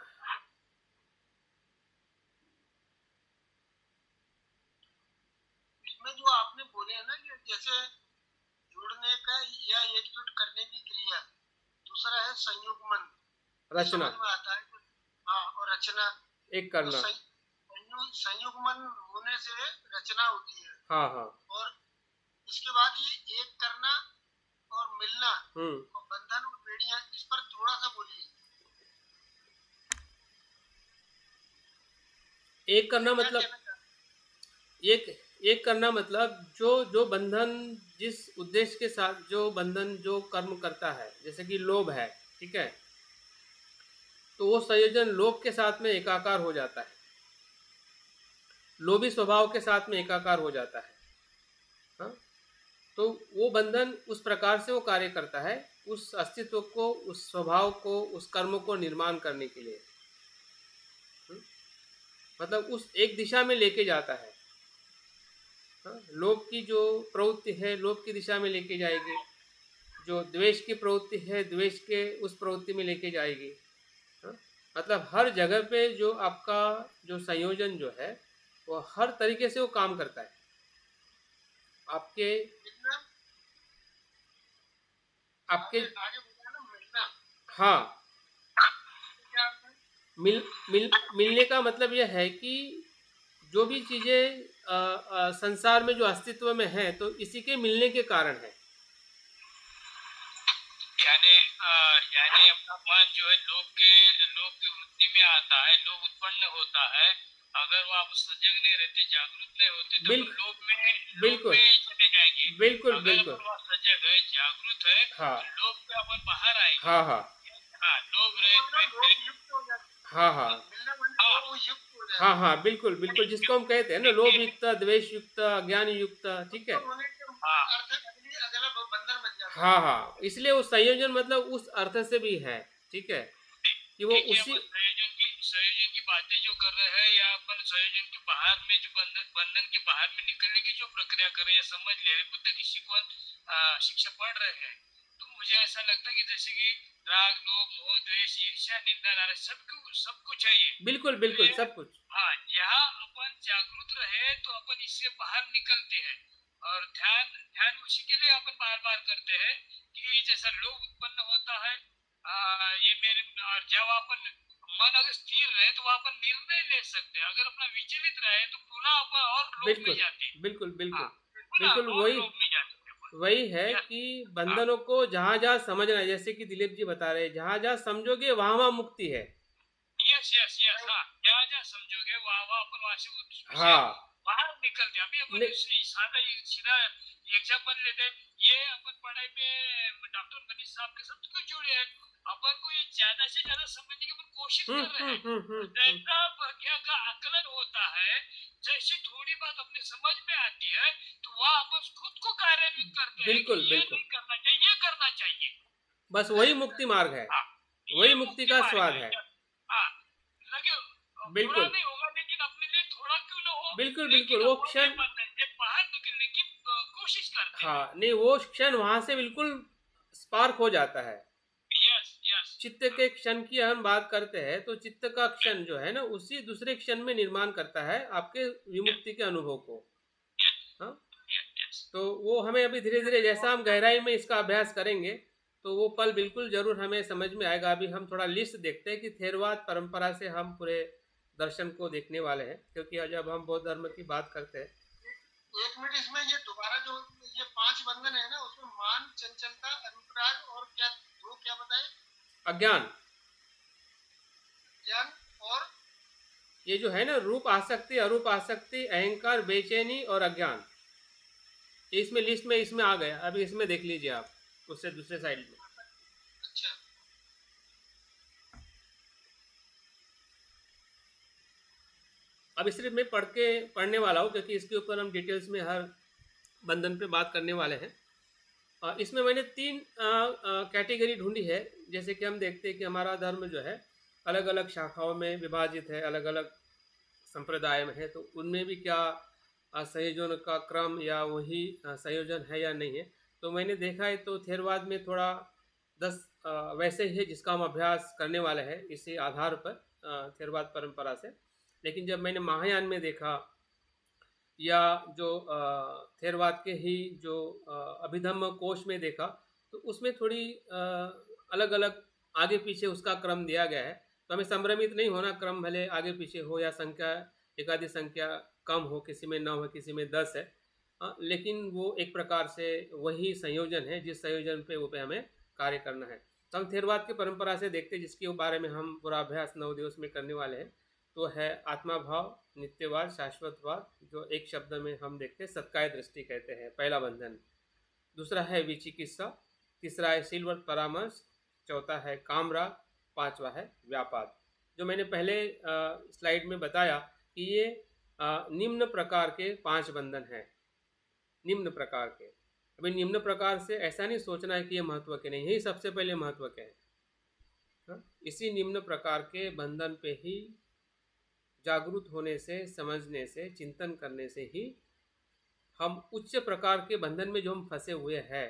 इसमें जो आपने बोले है ना कि जैसे जुड़ने का या एकजुट करने की क्रिया, दूसरा है संयुग्मन, रचना समझ में आता है। हाँ, और रचना एक करना। तो संयुग्मन होने से रचना होती है। हाँ हाँ। और इसके बाद ये एक करना और मिलना और बंधन और बेड़ियां, इस पर थोड़ा सा बोलिए। एक करना मतलब एक करना मतलब जो जो बंधन जिस उद्देश्य के साथ जो बंधन जो कर्म करता है, जैसे कि लोभ है, ठीक है, तो वो संयोजन लोभ के साथ में एकाकार हो जाता है, लोभी स्वभाव के साथ में एकाकार हो जाता है। हाँ, तो वो बंधन उस प्रकार से वो कार्य करता है, उस अस्तित्व को, उस स्वभाव को, उस कर्म को निर्माण करने के लिए। मतलब उस एक दिशा में लेके जाता है। हाँ, लोभ की जो प्रवृत्ति है लोभ की दिशा में लेके जाएगी, जो द्वेष की प्रवृत्ति है द्वेष के उस प्रवृत्ति में लेके जाएगी। हाँ, मतलब हर जगह पे जो आपका जो संयोजन जो है वो हर तरीके से वो काम करता है आपके मिलना, आपके आगे आगे बताया ना, मिलना हाँ, क्या अर्थ है? मिलने का मतलब यह है कि जो भी चीज़ें संसार में जो अस्तित्व में है तो इसी के मिलने के कारण है। यानी यानी अपना मन जो है लोभ की वृत्ति में आता है, लोभ उत्पन्न होता है। अगर वो आप सजग नहीं रहते, जागरूक नहीं होते, तो बिल, अपन लोभ बिल्कुल में ही चले जाएंगे। बिल्कुल अगर बिल्कुल। अपन वहाँ सजग है, जागरूक है, हाँ तो लोभ पे अपन बाहर आएंगे। हाँ हाँ हाँ, लोभ वो मतलब लोग रहे युक्त हो जाते हाँ हाँ हैं, मिलना मतलब हाँ वो युक्त हो हाँ जाते हाँ बिल्कुल बिल्कुल, जिसको हम कहते हैं ना लोभ युक्त, द्वेष युक्त, अज्ञान युक्त, हैं, ठीक तो है। होने के हाँ अर्थ अगला बंधन बन जाता है। हाँ हाँ, इसलिए वो संयोजन मतलब उस अर्थ से भी है, ठीक है, कि वो देखिए, उसी अपन संयोजन की बातें जो कर रहे हैं, या अपन संयोजन के बाहर में जो बंधन के बाहर में निकलने की जो प्रक्रिया कर रहे हैं, समझ ले रहे, बुद्ध की शिक्षा पढ़ रहे हैं, तो मुझे ऐसा लगता है कि जैसे कि राग, लोभ, मोह, द्वेष, ईर्ष्या, निंदा, नाराज, सब कुछ है ये। बिल्कुल तो बिल्कुल ये सब कुछ। हाँ, यहाँ अपन जागरूक रहे तो अपन इससे बाहर निकलते हैं। और ध्यान ध्यान उसी के लिए अपन बार बार करते हैं कि जैसा लोभ उत्पन्न होता है, ये मेरे, और जब अपन मन अगर स्थिर रहे तो वहाँ अपन निर्णय ले सकते हैं। अगर अपना विचलित रहे तो पुनः अपन और लोभ में बिल्कुल जाते हैं। बिल्कुल बिल्कुल हाँ, पुनः बिल्कुल, और वही लोभ में जाते हैं अपन। वही है यस, कि हाँ, बंधनों को जहाँ जहाँ समझना है, जैसे कि दिलीप जी बता रहे हैं, जहाँ जहाँ समझोगे वहाँ वहाँ मुक्ति है। यस यस यस, हाँ, जहाँ जहाँ समझोगे वहाँ वहाँ अपन वहाँ से हाँ बाहर निकलते हैं। अभी अपन ने, सीधा एग्जाम्पल लेते हैं। ये अपन पढ़ाई में डॉक्टर मनीष साहब के साथ क्यों जुड़े हैं? अपन को ये ज्यादा से ज्यादा समझने की अपन कोशिश कर रहे हैं। जैसा प्रज्ञा का आकलन होता है, जैसी थोड़ी बात अपने समझ में आती है, तो वह अपन खुद को कार्यान्वित करते हैं कि बिल्कुल ये बिल्कुल, नहीं करना चाहिए, ये करना चाहिए। बस वही मुक्ति मार्ग है, हाँ, वही ये मुक्ति मुक्ति का मार्ग स्वाद है। है। हाँ, लगे बुरा बिल्कुल नहीं होगा, लेकिन अपने लिए थोड़ा क्यों ना हो, बिल्कुल लेकिन बिल्कुल, वो अपन ये क्षण, बंधन से बाहर निकलने की कोशिश करते हैं। हाँ नहीं, वो क्षण वहां से बिल्कुल स्पार्क हो जाता है। यस यस, चित्त के क्षण की हम बात करते हैं तो चित्त का क्षण जो है ना उसी दूसरे क्षण में निर्माण करता है आपके विमुक्ति के अनुभव को। हाँ, यस, तो वो हमें अभी धीरे धीरे जैसा हम गहराई में इसका अभ्यास करेंगे तो वो पल बिल्कुल जरूर हमें समझ में आएगा। अभी हम थोड़ा लिस्ट देखते हैं कि थेरवाद परंपरा से हम पूरे दर्शन को देखने वाले हैं, क्योंकि जब हम बौद्ध धर्म की बात करते हैं। एक मिनट, इसमें ये दोबारा जो ये 5 बंधन है ना, उसमें मान, चंचलता, अनुराग और क्या दो क्या बताए? अज्ञान, ज्ञान और ये जो है ना रूप आसक्ति, अरूप आसक्ति, अहंकार, बेचैनी और अज्ञान, ये इसमें लिस्ट में इसमें आ गया। अभी इसमें देख लीजिए आप उससे दूसरे साइड में। अच्छा, अब सिर्फ मैं पढ़ने वाला हूँ, क्योंकि इसके ऊपर हम डिटेल्स में हर बंधन पे बात करने वाले हैं। इसमें मैंने 3 कैटेगरी ढूंढी है। जैसे कि हम देखते हैं कि हमारा धर्म जो है अलग अलग शाखाओं में विभाजित है, अलग अलग संप्रदाय में है, तो उनमें भी क्या संयोजन का क्रम या वही संयोजन है या नहीं है। तो मैंने देखा है तो थेरवाद में थोड़ा 10 वैसे ही है जिसका हम अभ्यास करने वाले हैं इसी आधार पर थेरवाद परंपरा से। लेकिन जब मैंने महायान में देखा या जो थेरवाद के ही जो अभिधम्म कोश में देखा, तो उसमें थोड़ी अलग अलग आगे पीछे उसका क्रम दिया गया है। तो हमें संभ्रमित नहीं होना, क्रम भले आगे पीछे हो या संख्या एकाधिक संख्या कम हो, किसी में 9 है किसी में 10 है, लेकिन वो एक प्रकार से वही संयोजन है जिस संयोजन पे वो पे हमें कार्य करना है। तो हम थेरवाद की परंपरा से देखते हैं, जिसके बारे में हम पूरा अभ्यास 9 दिवस में करने वाले हैं। तो है आत्मा भाव, नित्यवाद, शाश्वतवाद, जो एक शब्द में हम देखते हैं सत्काय दृष्टि कहते हैं, पहला बंधन। दूसरा है विचिकित्सा, तीसरा है शीलवत परामर्श, चौथा है कामराग, पांचवा है व्यापाद। जो मैंने पहले स्लाइड में बताया कि ये निम्न प्रकार के 5 बंधन हैं, निम्न प्रकार के। अभी निम्न प्रकार से ऐसा नहीं सोचना है कि ये महत्व के नहीं, यही सबसे पहले महत्व के हैं। इसी निम्न प्रकार के बंधन पे ही जागरूक होने से, समझने से, चिंतन करने से ही हम उच्च प्रकार के बंधन में जो हम फंसे हुए हैं,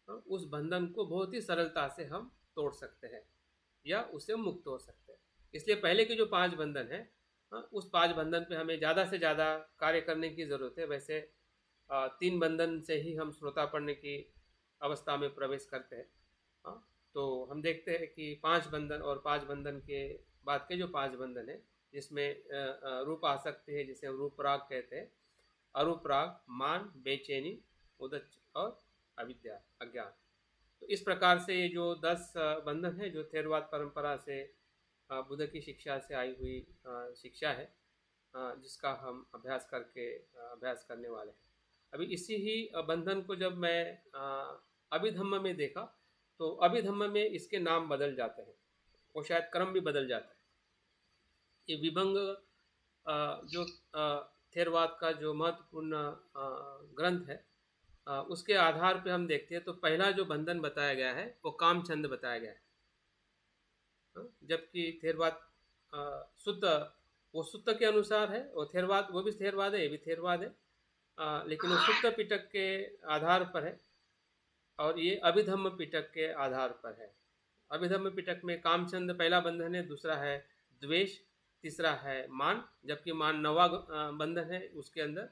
उस बंधन को बहुत ही सरलता से हम तोड़ सकते हैं या उससे मुक्त हो सकते हैं। इसलिए पहले के जो 5 बंधन हैं, उस 5 बंधन पे हमें ज़्यादा से ज़्यादा कार्य करने की ज़रूरत है। वैसे 3 बंधन से ही हम श्रोतापन्न की अवस्था में प्रवेश करते हैं। तो हम देखते हैं कि 5 बंधन और 5 बंधन के बाद के जो 5 बंधन है, जिसमें रूप आसक्ति है, जिसे हम रूप राग कहते हैं, अरूप राग, मान, बेचैनी, उदच और अविद्या, अज्ञान। तो इस प्रकार से ये जो 10 बंधन है, जो थेरवाद परंपरा से बुद्ध की शिक्षा से आई हुई शिक्षा है, जिसका हम अभ्यास करने वाले हैं। अभी इसी ही बंधन को जब मैं अभिधम्म में देखा, तो अभिधम्म में इसके नाम बदल जाते हैं, वो शायद क्रम भी बदल जाता है। ये विभंग जो थेरवाद का जो महत्वपूर्ण ग्रंथ है, उसके आधार पे हम देखते हैं तो पहला जो बंधन बताया गया है वो कामचंद बताया गया है। जबकि थेरवाद शुद्ध के अनुसार है, वो थेरवाद, वो भी थेरवाद है, ये भी थेरवाद है, लेकिन वो शुद्ध पिटक के आधार पर है और ये अभिधम्म पिटक के आधार पर है। अभिधम्म पिटक में कामचंद पहला बंधन है, दूसरा है द्वेष, तीसरा है मान, जबकि मान 9वां बंधन है, उसके अंदर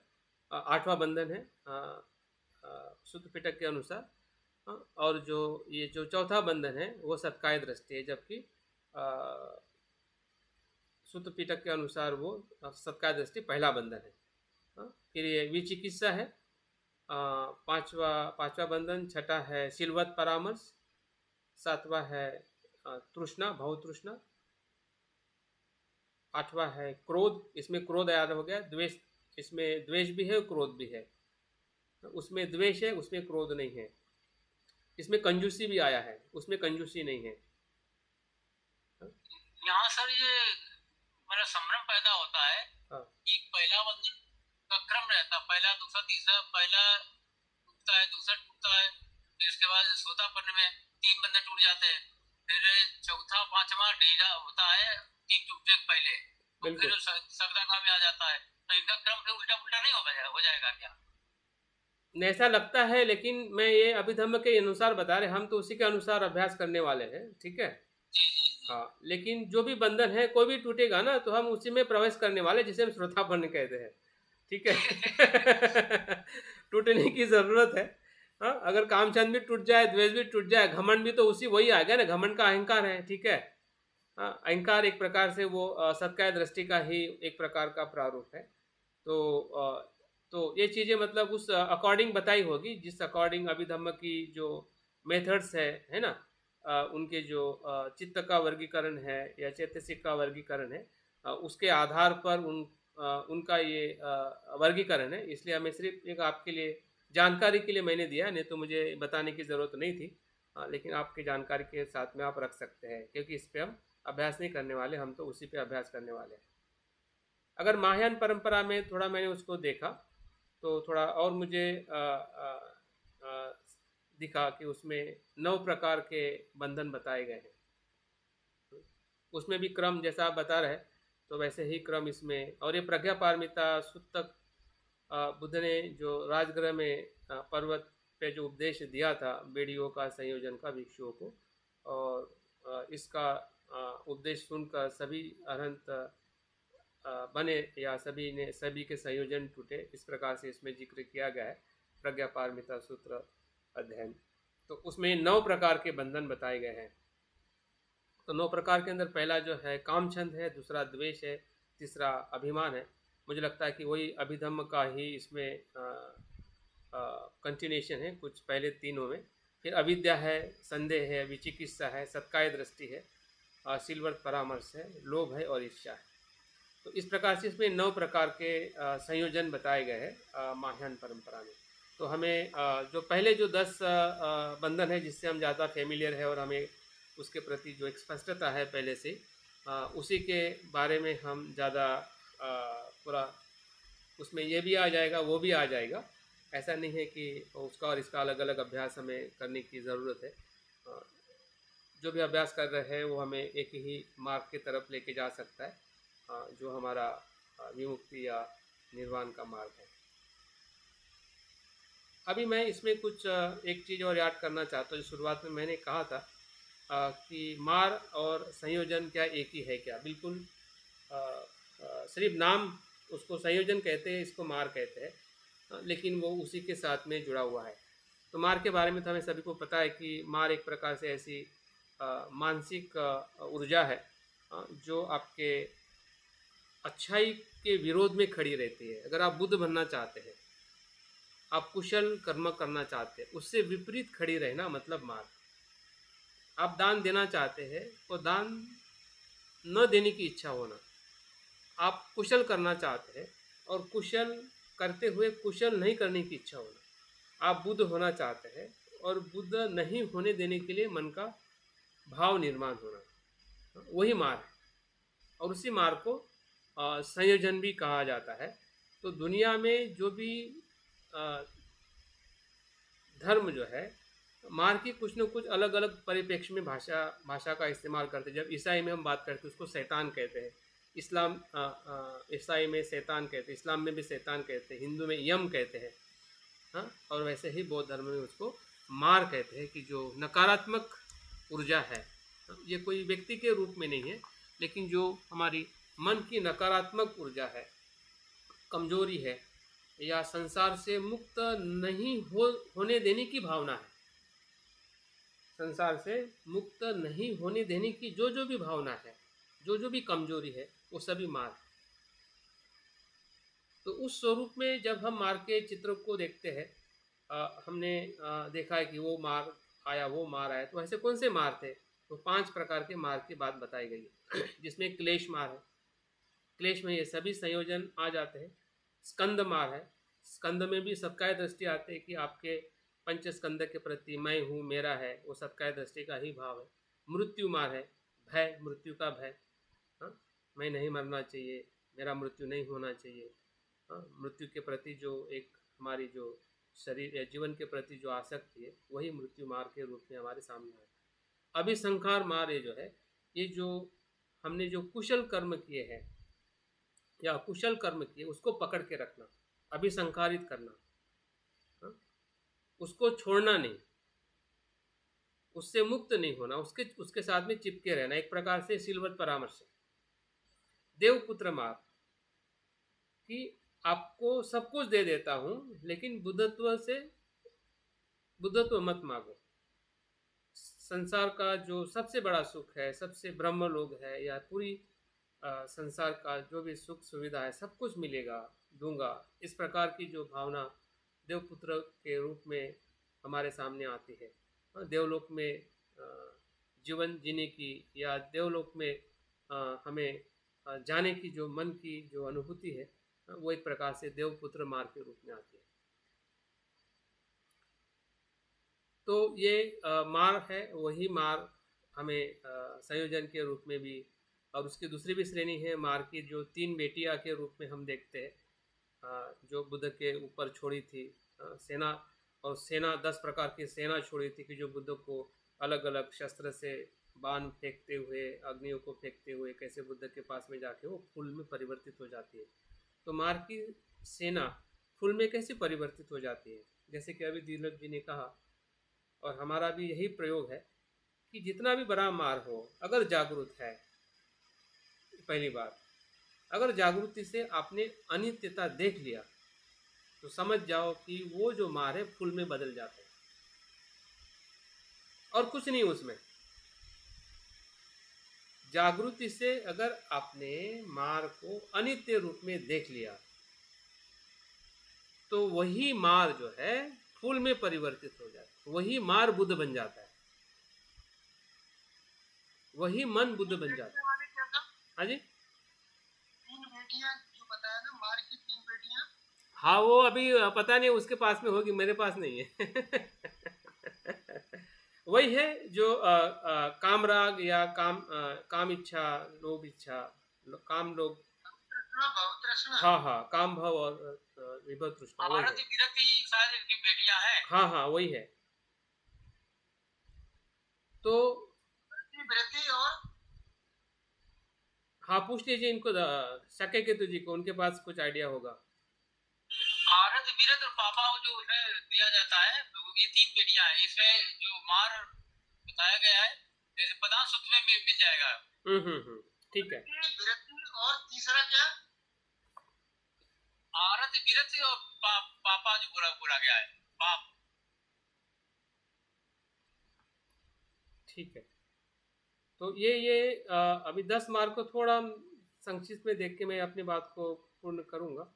8वां बंधन है शुद्ध पिटक के अनुसार। और जो ये जो चौथा बंधन है वो सत्काय दृष्टि है, जबकि शुद्ध पिटक के अनुसार वो सत्काय दृष्टि पहला बंधन है। फिर ये विचिकित्सा है, पांचवा बंधन, छठा है शीलवत परामर्श, 7वां है तृष्णा, भाव तृष्णा, 8वां है क्रोध, इसमें क्रोध याद हो गया, द्वेष, इसमें द्वेष भी है, क्रोध भी है, उसमें द्वेष है, उसमें क्रोध नहीं है। इसमें कंजूसी भी आया है, उसमें कंजूसी नहीं है। यहाँ सर ये मेरा संभ्रम पैदा होता है कि पहला बंधन का क्रम रहता, पहला, दूसरा, तीसरा, पहला टूटता है, दूसरा टूटता है, फिर इसके बाद श्रोतापन्न में 3 बंधन टूट जाते हैं, फिर चौथा, पांचवा ढीला होता है 3 टूटने के पहले, तो फिर सगदाना में आ जाता है। तो इनका क्रम फिर उल्टा पुल्टा नहीं हो जाएगा क्या? ऐसा लगता है, लेकिन मैं ये अभिधम्म के अनुसार बता रहे, हम तो उसी के अनुसार अभ्यास करने वाले हैं, ठीक है। जी जी जी। हाँ, लेकिन जो भी बंधन है कोई भी टूटेगा ना तो हम उसी में प्रवेश करने वाले, जिसे हम श्रोतापन्न कहते हैं, ठीक है। टूटने की जरूरत है। हाँ, अगर कामचंद भी टूट जाए, द्वेष भी टूट जाए, घमंड भी तो उसी वही आ गया ना, घमंड का अहंकार है, ठीक है। हाँ, अहंकार एक प्रकार से वो सत्काय दृष्टि का ही एक प्रकार का प्रारूप है। तो ये चीज़ें मतलब उस अकॉर्डिंग बताई होगी, जिस अकॉर्डिंग अभिधम्म की जो मेथड्स है ना, उनके जो चित्त का वर्गीकरण है या चैतसिक का वर्गीकरण है, उसके आधार पर उनका ये वर्गीकरण है। इसलिए हमें सिर्फ एक आपके लिए जानकारी के लिए मैंने दिया, नहीं तो मुझे बताने की ज़रूरत नहीं थी, लेकिन आपकी जानकारी के साथ में आप रख सकते हैं, क्योंकि इस पर हम अभ्यास नहीं करने वाले, हम तो उसी पे अभ्यास करने वाले हैं। अगर महायान परंपरा में थोड़ा मैंने उसको देखा तो थोड़ा और मुझे दिखा कि उसमें 9 प्रकार के बंधन बताए गए हैं। उसमें भी क्रम जैसा आप बता रहे तो वैसे ही क्रम इसमें, और ये प्रज्ञा पारमिता सूतक बुद्ध ने जो राजगृह में पर्वत पे जो उपदेश दिया था बेड़ियों का संयोजन का भिक्षुओं को, और इसका उपदेश सुनकर सभी अरहंत बने या सभी के संयोजन टूटे, इस प्रकार से इसमें जिक्र किया गया है प्रज्ञा पारमिता सूत्र अध्ययन। तो उसमें 9 प्रकार के बंधन बताए गए हैं। तो 9 प्रकार के अंदर पहला जो है कामचंद है, दूसरा द्वेष है, तीसरा अभिमान है। मुझे लगता है कि वही अभिधम्म का ही इसमें कंटिन्यूएशन है, कुछ पहले तीनों में। फिर अविद्या है, संदेह है, विचिकित्सा है, सत्काय दृष्टि है, शीलवत परामर्श है, लोभ है और ईर्ष्या है। तो इस प्रकार से इसमें 9 प्रकार के संयोजन बताए गए हैं महायान परंपरा में। तो हमें जो पहले जो 10 बंधन है जिससे हम ज़्यादा फेमिलियर है और हमें उसके प्रति जो एक स्पष्टता है पहले से, उसी के बारे में हम ज़्यादा पूरा उसमें ये भी आ जाएगा वो भी आ जाएगा। ऐसा नहीं है कि उसका और इसका अलग अलग अभ्यास हमें करने की ज़रूरत है। जो भी अभ्यास कर रहे हैं वो हमें एक ही मार्ग की तरफ लेके जा सकता है, जो हमारा विमुक्ति या निर्वाण का मार्ग है। अभी मैं इसमें कुछ एक चीज़ और याद करना चाहता हूँ। जो शुरुआत में मैंने कहा था कि मार और संयोजन क्या एक ही है क्या? बिल्कुल सिर्फ नाम उसको संयोजन कहते हैं, इसको मार कहते हैं, लेकिन वो उसी के साथ में जुड़ा हुआ है। तो मार के बारे में तो हमें सभी को पता है कि मार एक प्रकार से ऐसी मानसिक ऊर्जा है जो आपके अच्छाई के विरोध में खड़ी रहती है। अगर आप बुद्ध बनना चाहते हैं, आप कुशल कर्म करना चाहते हैं, उससे विपरीत खड़ी रहना मतलब मार। आप दान देना चाहते हैं तो दान न देने की इच्छा होना। आप कुशल करना चाहते हैं और कुशल करते हुए कुशल नहीं करने की इच्छा होना। आप बुद्ध होना चाहते हैं और बुद्ध नहीं होने देने के लिए मन का भाव निर्माण होना, वही मार है। और उसी मार को संयोजन भी कहा जाता है। तो दुनिया में जो भी धर्म जो है मार की कुछ न कुछ अलग अलग परिप्रेक्ष्य में भाषा का इस्तेमाल करते हैं। जब ईसाई में हम बात करते हैं उसको शैतान कहते हैं, इस्लाम ईसाई में शैतान कहते हैं, इस्लाम में भी शैतान कहते हैं, हिंदू में यम कहते हैं, हाँ। और वैसे ही बौद्ध धर्म में उसको मार कहते हैं कि जो नकारात्मक ऊर्जा है। ये कोई व्यक्ति के रूप में नहीं है, लेकिन जो हमारी मन की नकारात्मक ऊर्जा है, कमजोरी है, या संसार से मुक्त नहीं होने देने की भावना है। संसार से मुक्त नहीं होने देने की जो भी भावना है, जो भी कमजोरी है, वो सभी मार है। तो उस स्वरूप में जब हम मार के चित्र को देखते हैं, हमने देखा है कि वो मार आया, वो मार आया। तो ऐसे कौन से मार थे? तो 5 प्रकार के मार की बात बताई गई है जिसमें क्लेश मार है। क्लेश में ये सभी संयोजन आ जाते हैं। स्कंद मार है, स्कंद में भी सबकाय दृष्टि आते हैं कि आपके पंच स्कंद के प्रति मैं हूँ, मेरा है, वो सबकाय दृष्टि का ही भाव है। मृत्यु मार है, भय, मृत्यु का भय, हाँ, मैं नहीं मरना चाहिए, मेरा मृत्यु नहीं होना चाहिए, हाँ। मृत्यु के प्रति जो एक हमारी जो शरीर या जीवन के प्रति जो आसक्ति है, वही मृत्यु मार के रूप में हमारे सामने है। अभिसंखार मार ये जो है, ये जो हमने जो कुशल कर्म किए हैं या कुशल कर्म किए उसको पकड़ के रखना, अभिसंकारित करना, हाँ? उसको छोड़ना नहीं, उससे मुक्त नहीं होना, उसके साथ में चिपके रहना, एक प्रकार से सिलवत परामर्श। देवपुत्र मार कि आपको सब कुछ दे देता हूं, लेकिन बुद्धत्व मत मांगो। संसार का जो सबसे बड़ा सुख है, सबसे ब्रह्म लोग है, या पूरी संसार का जो भी सुख सुविधा है, सब कुछ मिलेगा, दूंगा। इस प्रकार की जो भावना देवपुत्र के रूप में हमारे सामने आती है। देवलोक में जीवन जीने की या देवलोक में हमें जाने की जो मन की जो अनुभूति है, वो एक प्रकार से देवपुत्र मार के रूप में आती है। तो ये मार है, वही मार हमें संयोजन के रूप में भी, और उसकी दूसरी भी श्रेणी है मार की जो 3 बेटियां के रूप में हम देखते हैं, जो बुद्ध के ऊपर छोड़ी थी सेना। और सेना 10 प्रकार की सेना छोड़ी थी कि जो बुद्ध को अलग अलग शस्त्र से बाण फेंकते हुए, अग्नियों को फेंकते हुए कैसे बुद्ध के पास में जाके वो फूल में परिवर्तित हो जाती है। तो मार की सेना फूल में कैसे परिवर्तित हो जाती है? जैसे कि अभी दीनक जी ने कहा, और हमारा भी यही प्रयोग है कि जितना भी बड़ा मार हो, अगर जागरूक है, पहली बात, अगर जागृति से आपने अनित्यता देख लिया तो समझ जाओ कि वो जो मार है फूल में बदल जाता है, और कुछ नहीं उसमें। जागृति से अगर आपने मार को अनित्य रूप में देख लिया तो वही मार जो है फूल में परिवर्तित हो जाता है, वही मार बुद्ध बन जाता है, वही मन बुद्ध बन जाता है। हाँ जी, 3 बेटियां जो बताया ना, मार की 3 बेटियां। हाँ वो अभी पता नहीं, उसके पास में होगी, मेरे पास नहीं है। वही है जो कामराग या काम इच्छा, लोभ इच्छा, काम लोभ। तृष्णा, भाव तृष्णा। हाँ हाँ, काम भाव और विभव तृष्णा, वही है। आरति विरक्ति शायद इनकी बेटियां हैं। हाँ हाँ वही है। तो वृत्ति और हाँ पूछ लीजिए इनको, शके केतु जी को, उनके पास कुछ आइडिया होगा। आरत विरत और पापा जो है दिया जाता है, तो ये 3 बेटियां हैं। इसमें जो मार बताया गया है, जैसे प्रधान सूत्र में मिल जाएगा। ठीक है। वृत्ति और तीसरा क्या? आरत विरत और पापा जो बोला गया है, पाप। ठीक है, तो ये अभी 10 मार्क को थोड़ा संक्षिप्त में देख के मैं अपनी बात को पूर्ण करूंगा।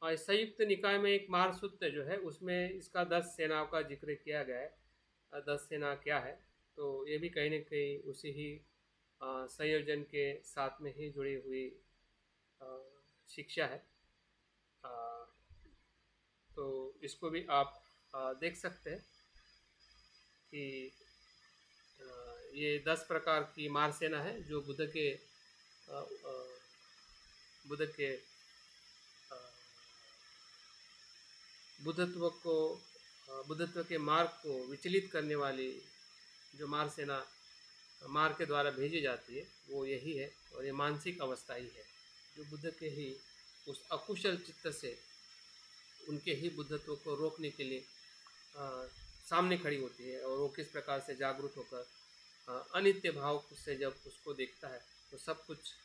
और संयुक्त निकाय में एक मार सूत्र जो है उसमें इसका 10 सेनाओं का जिक्र किया गया है। 10 सेना क्या है, तो ये भी कहीं ना कहीं उसी ही संयोजन के साथ में ही जुड़ी हुई शिक्षा है। तो इसको भी आप देख सकते हैं कि ये 10 प्रकार की मार सेना है जो बुद्ध के बुद्धत्व के मार्ग को विचलित करने वाली जो मार सेना मार के द्वारा भेजी जाती है वो यही है। और ये मानसिक अवस्था ही है जो बुद्ध के ही उस अकुशल चित्त से उनके ही बुद्धत्व को रोकने के लिए सामने खड़ी होती है। और वो किस प्रकार से जागरूक होकर अनित्य भाव से जब उसको देखता है तो सब कुछ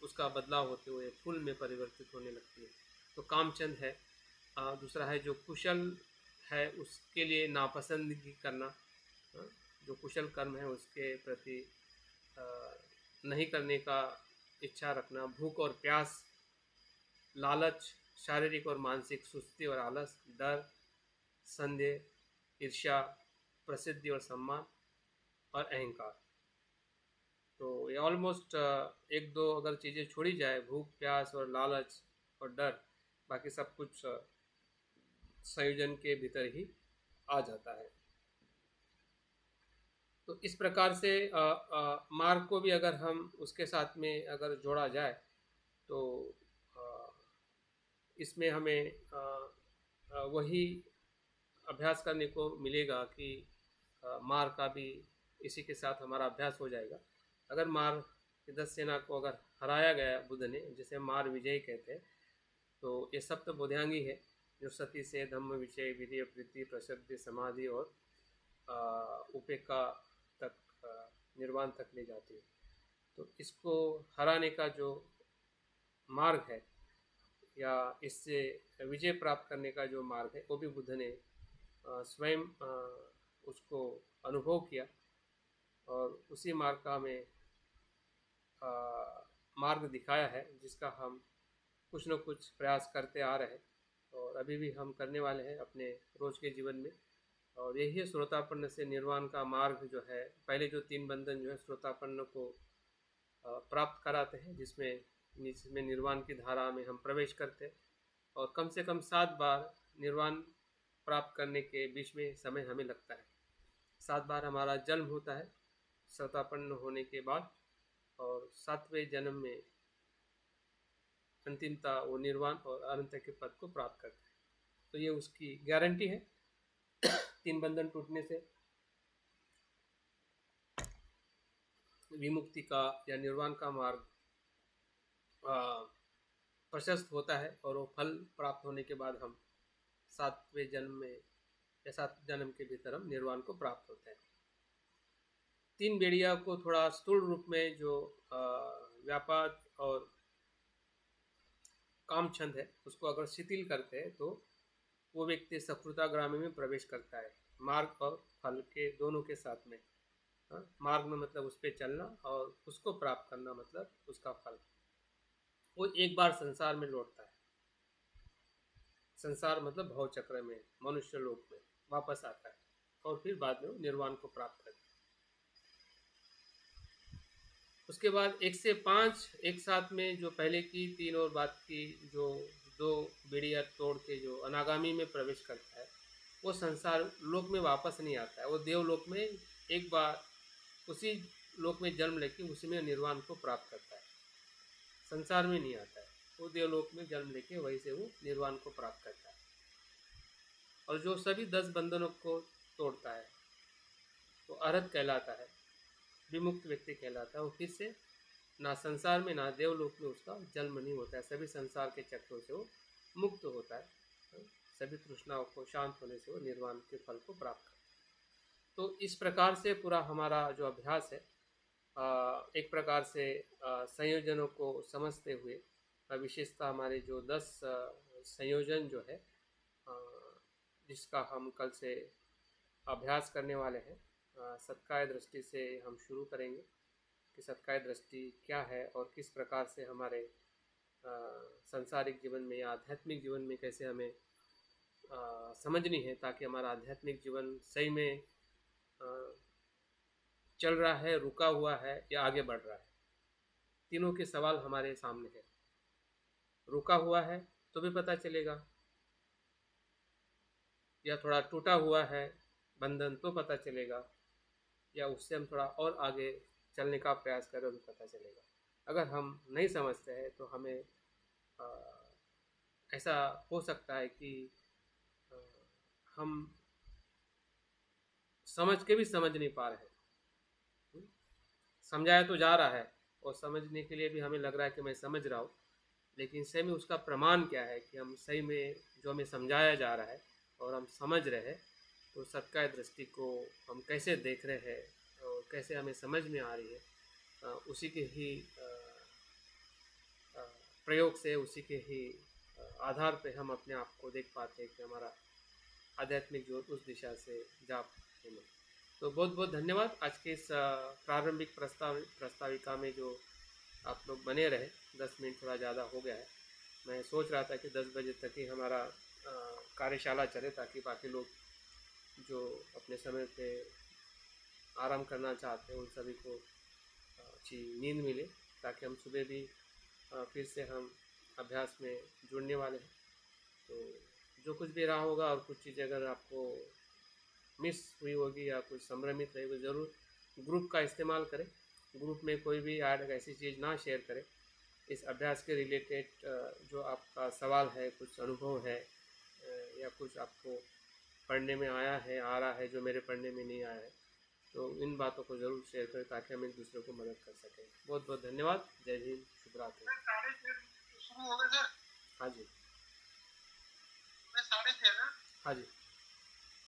उसका बदलाव होते हुए फूल में परिवर्तित होने लगती है। तो कामचंद है। दूसरा है जो कुशल है उसके लिए नापसंदगी करना, जो कुशल कर्म है उसके प्रति नहीं करने का इच्छा रखना, भूख और प्यास, लालच, शारीरिक और मानसिक सुस्ती और आलस, डर, संदेह, ईर्ष्या, प्रसिद्धि और सम्मान और अहंकार। तो ये ऑलमोस्ट एक दो अगर चीज़ें छोड़ी जाए, भूख, प्यास और लालच और डर, बाकी सब कुछ संयोजन के भीतर ही आ जाता है। तो इस प्रकार से मार्ग को भी अगर हम उसके साथ में अगर जोड़ा जाए तो इसमें हमें वही अभ्यास करने को मिलेगा कि मार का भी इसी के साथ हमारा अभ्यास हो जाएगा। अगर मार की 10 सेना को अगर हराया गया बुद्ध ने, जिसे मार विजय कहते हैं, तो ये सप्त बोधांगी है जो सती से धम्म, विषय, विधि, प्रीति, प्रसिद्धि, समाधि और उपेक्षा तक, निर्वाण तक ले जाती है। तो इसको हराने का जो मार्ग है या इससे विजय प्राप्त करने का जो मार्ग है वो भी बुद्ध ने स्वयं उसको अनुभव किया और उसी मार्ग का हमें मार्ग दिखाया है जिसका हम कुछ न कुछ प्रयास करते आ रहे हैं और अभी भी हम करने वाले हैं अपने रोज के जीवन में। और यही है श्रोतापन्न से निर्वाण का मार्ग जो है। पहले जो 3 बंधन जो है श्रोतापन्न को प्राप्त कराते हैं, जिसमें निर्वाण की धारा में हम प्रवेश करते हैं और कम से कम 7 बार निर्वाण प्राप्त करने के बीच में समय हमें लगता है। 7 बार हमारा जन्म होता है श्रोतापन्न होने के बाद और 7वें जन्म में अंतिमता वो निर्वाण और अनंत के पद को प्राप्त करता है। तो ये उसकी गारंटी है। 3 बंधन टूटने से विमुक्ति का या निर्वाण का मार्ग प्रशस्त होता है और वो फल प्राप्त होने के बाद हम 7वें जन्म में या 7 जन्म के भीतर हम निर्वाण को प्राप्त होते हैं। 3 बेड़िया को थोड़ा स्थूल रूप में जो व्यापार और काम छंद है उसको अगर शिथिल करते हैं तो वो व्यक्ति सफलताग्रामी में प्रवेश करता है, मार्ग और फल के दोनों के साथ में। मार्ग में मतलब उस पर चलना और उसको प्राप्त करना मतलब उसका फल। वो एक बार संसार में लौटता है, संसार मतलब भव चक्र में, मनुष्य लोक में वापस आता है और फिर बाद में वो निर्वाण को प्राप्त करता है। उसके बाद 1 से 5 एक साथ में जो पहले की 3 और बाद की जो 2 बेड़ियाँ तोड़ के जो अनागामी में प्रवेश करता है, वो संसार लोक में वापस नहीं आता है। वो देवलोक में एक बार उसी लोक में जन्म लेके उसी में निर्वाण को प्राप्त करता है, संसार में नहीं आता है। वो देवलोक में जन्म लेके वहीं से वो निर्वाण को प्राप्त करता है। और जो सभी 10 बंधनों को तोड़ता है वो अरहत कहलाता है, विमुक्त व्यक्ति कहलाता है। वो फिर से ना संसार में ना देवलोक में उसका जन्म नहीं होता है, सभी संसार के चक्रों से वो मुक्त होता है, सभी तृष्णाओं को शांत होने से वो निर्वाण के फल को प्राप्त करता है। तो इस प्रकार से पूरा हमारा जो अभ्यास है, एक प्रकार से संयोजनों को समझते हुए, विशेषता हमारे जो 10 संयोजन जो है जिसका हम कल से अभ्यास करने वाले हैं, सत्काय दृष्टि से हम शुरू करेंगे कि सत्काय दृष्टि क्या है और किस प्रकार से हमारे सांसारिक जीवन में या आध्यात्मिक जीवन में कैसे हमें समझनी है, ताकि हमारा आध्यात्मिक जीवन सही में चल रहा है, रुका हुआ है या आगे बढ़ रहा है। तीनों के सवाल हमारे सामने हैं। रुका हुआ है तो भी पता चलेगा, या थोड़ा टूटा हुआ है बंधन तो पता चलेगा, या उससे हम थोड़ा और आगे चलने का प्रयास करें तो पता चलेगा। अगर हम नहीं समझते हैं तो हमें ऐसा हो सकता है कि हम समझ के भी समझ नहीं पा रहे हैं। समझाया तो जा रहा है और समझने के लिए भी हमें लग रहा है कि मैं समझ रहा हूँ, लेकिन सही में उसका प्रमाण क्या है कि हम सही में जो हमें समझाया जा रहा है और हम समझ रहे हैं, तो सत्काय दृष्टि को हम कैसे देख रहे हैं और कैसे हमें समझ में आ रही है, उसी के ही प्रयोग से, उसी के ही आधार पे हम अपने आप को देख पाते हैं कि हमारा आध्यात्मिक जो उस दिशा से जा पाते हैं। तो बहुत बहुत धन्यवाद। आज के इस प्रारंभिक प्रस्ताविका में जो आप लोग बने रहे, 10 मिनट थोड़ा ज़्यादा हो गया है। मैं सोच रहा था कि 10 बजे तक ही हमारा कार्यशाला चले, ताकि बाकी लोग जो अपने समय पे आराम करना चाहते हैं उन सभी को अच्छी नींद मिले, ताकि हम सुबह भी फिर से हम अभ्यास में जुड़ने वाले हैं। तो जो कुछ भी रहा होगा और कुछ चीज़ें अगर आपको मिस हुई होगी या कुछ संभ्रमित रही, तो ज़रूर ग्रुप का इस्तेमाल करें। ग्रुप में कोई भी ऐड ऐसी चीज़ ना शेयर करें। इस अभ्यास के रिलेटेड जो आपका सवाल है, कुछ अनुभव है, या कुछ आपको पढ़ने में आया है, आ रहा है जो मेरे पढ़ने में नहीं आया है, तो इन बातों को ज़रूर शेयर करें ताकि हम एक दूसरे को मदद कर सकें। बहुत बहुत धन्यवाद। जय हिंद, शुभ रात्रि। सर 13:30 शुरू हो गए सर। हाँ जी, 13:30 ना। हाँ जी।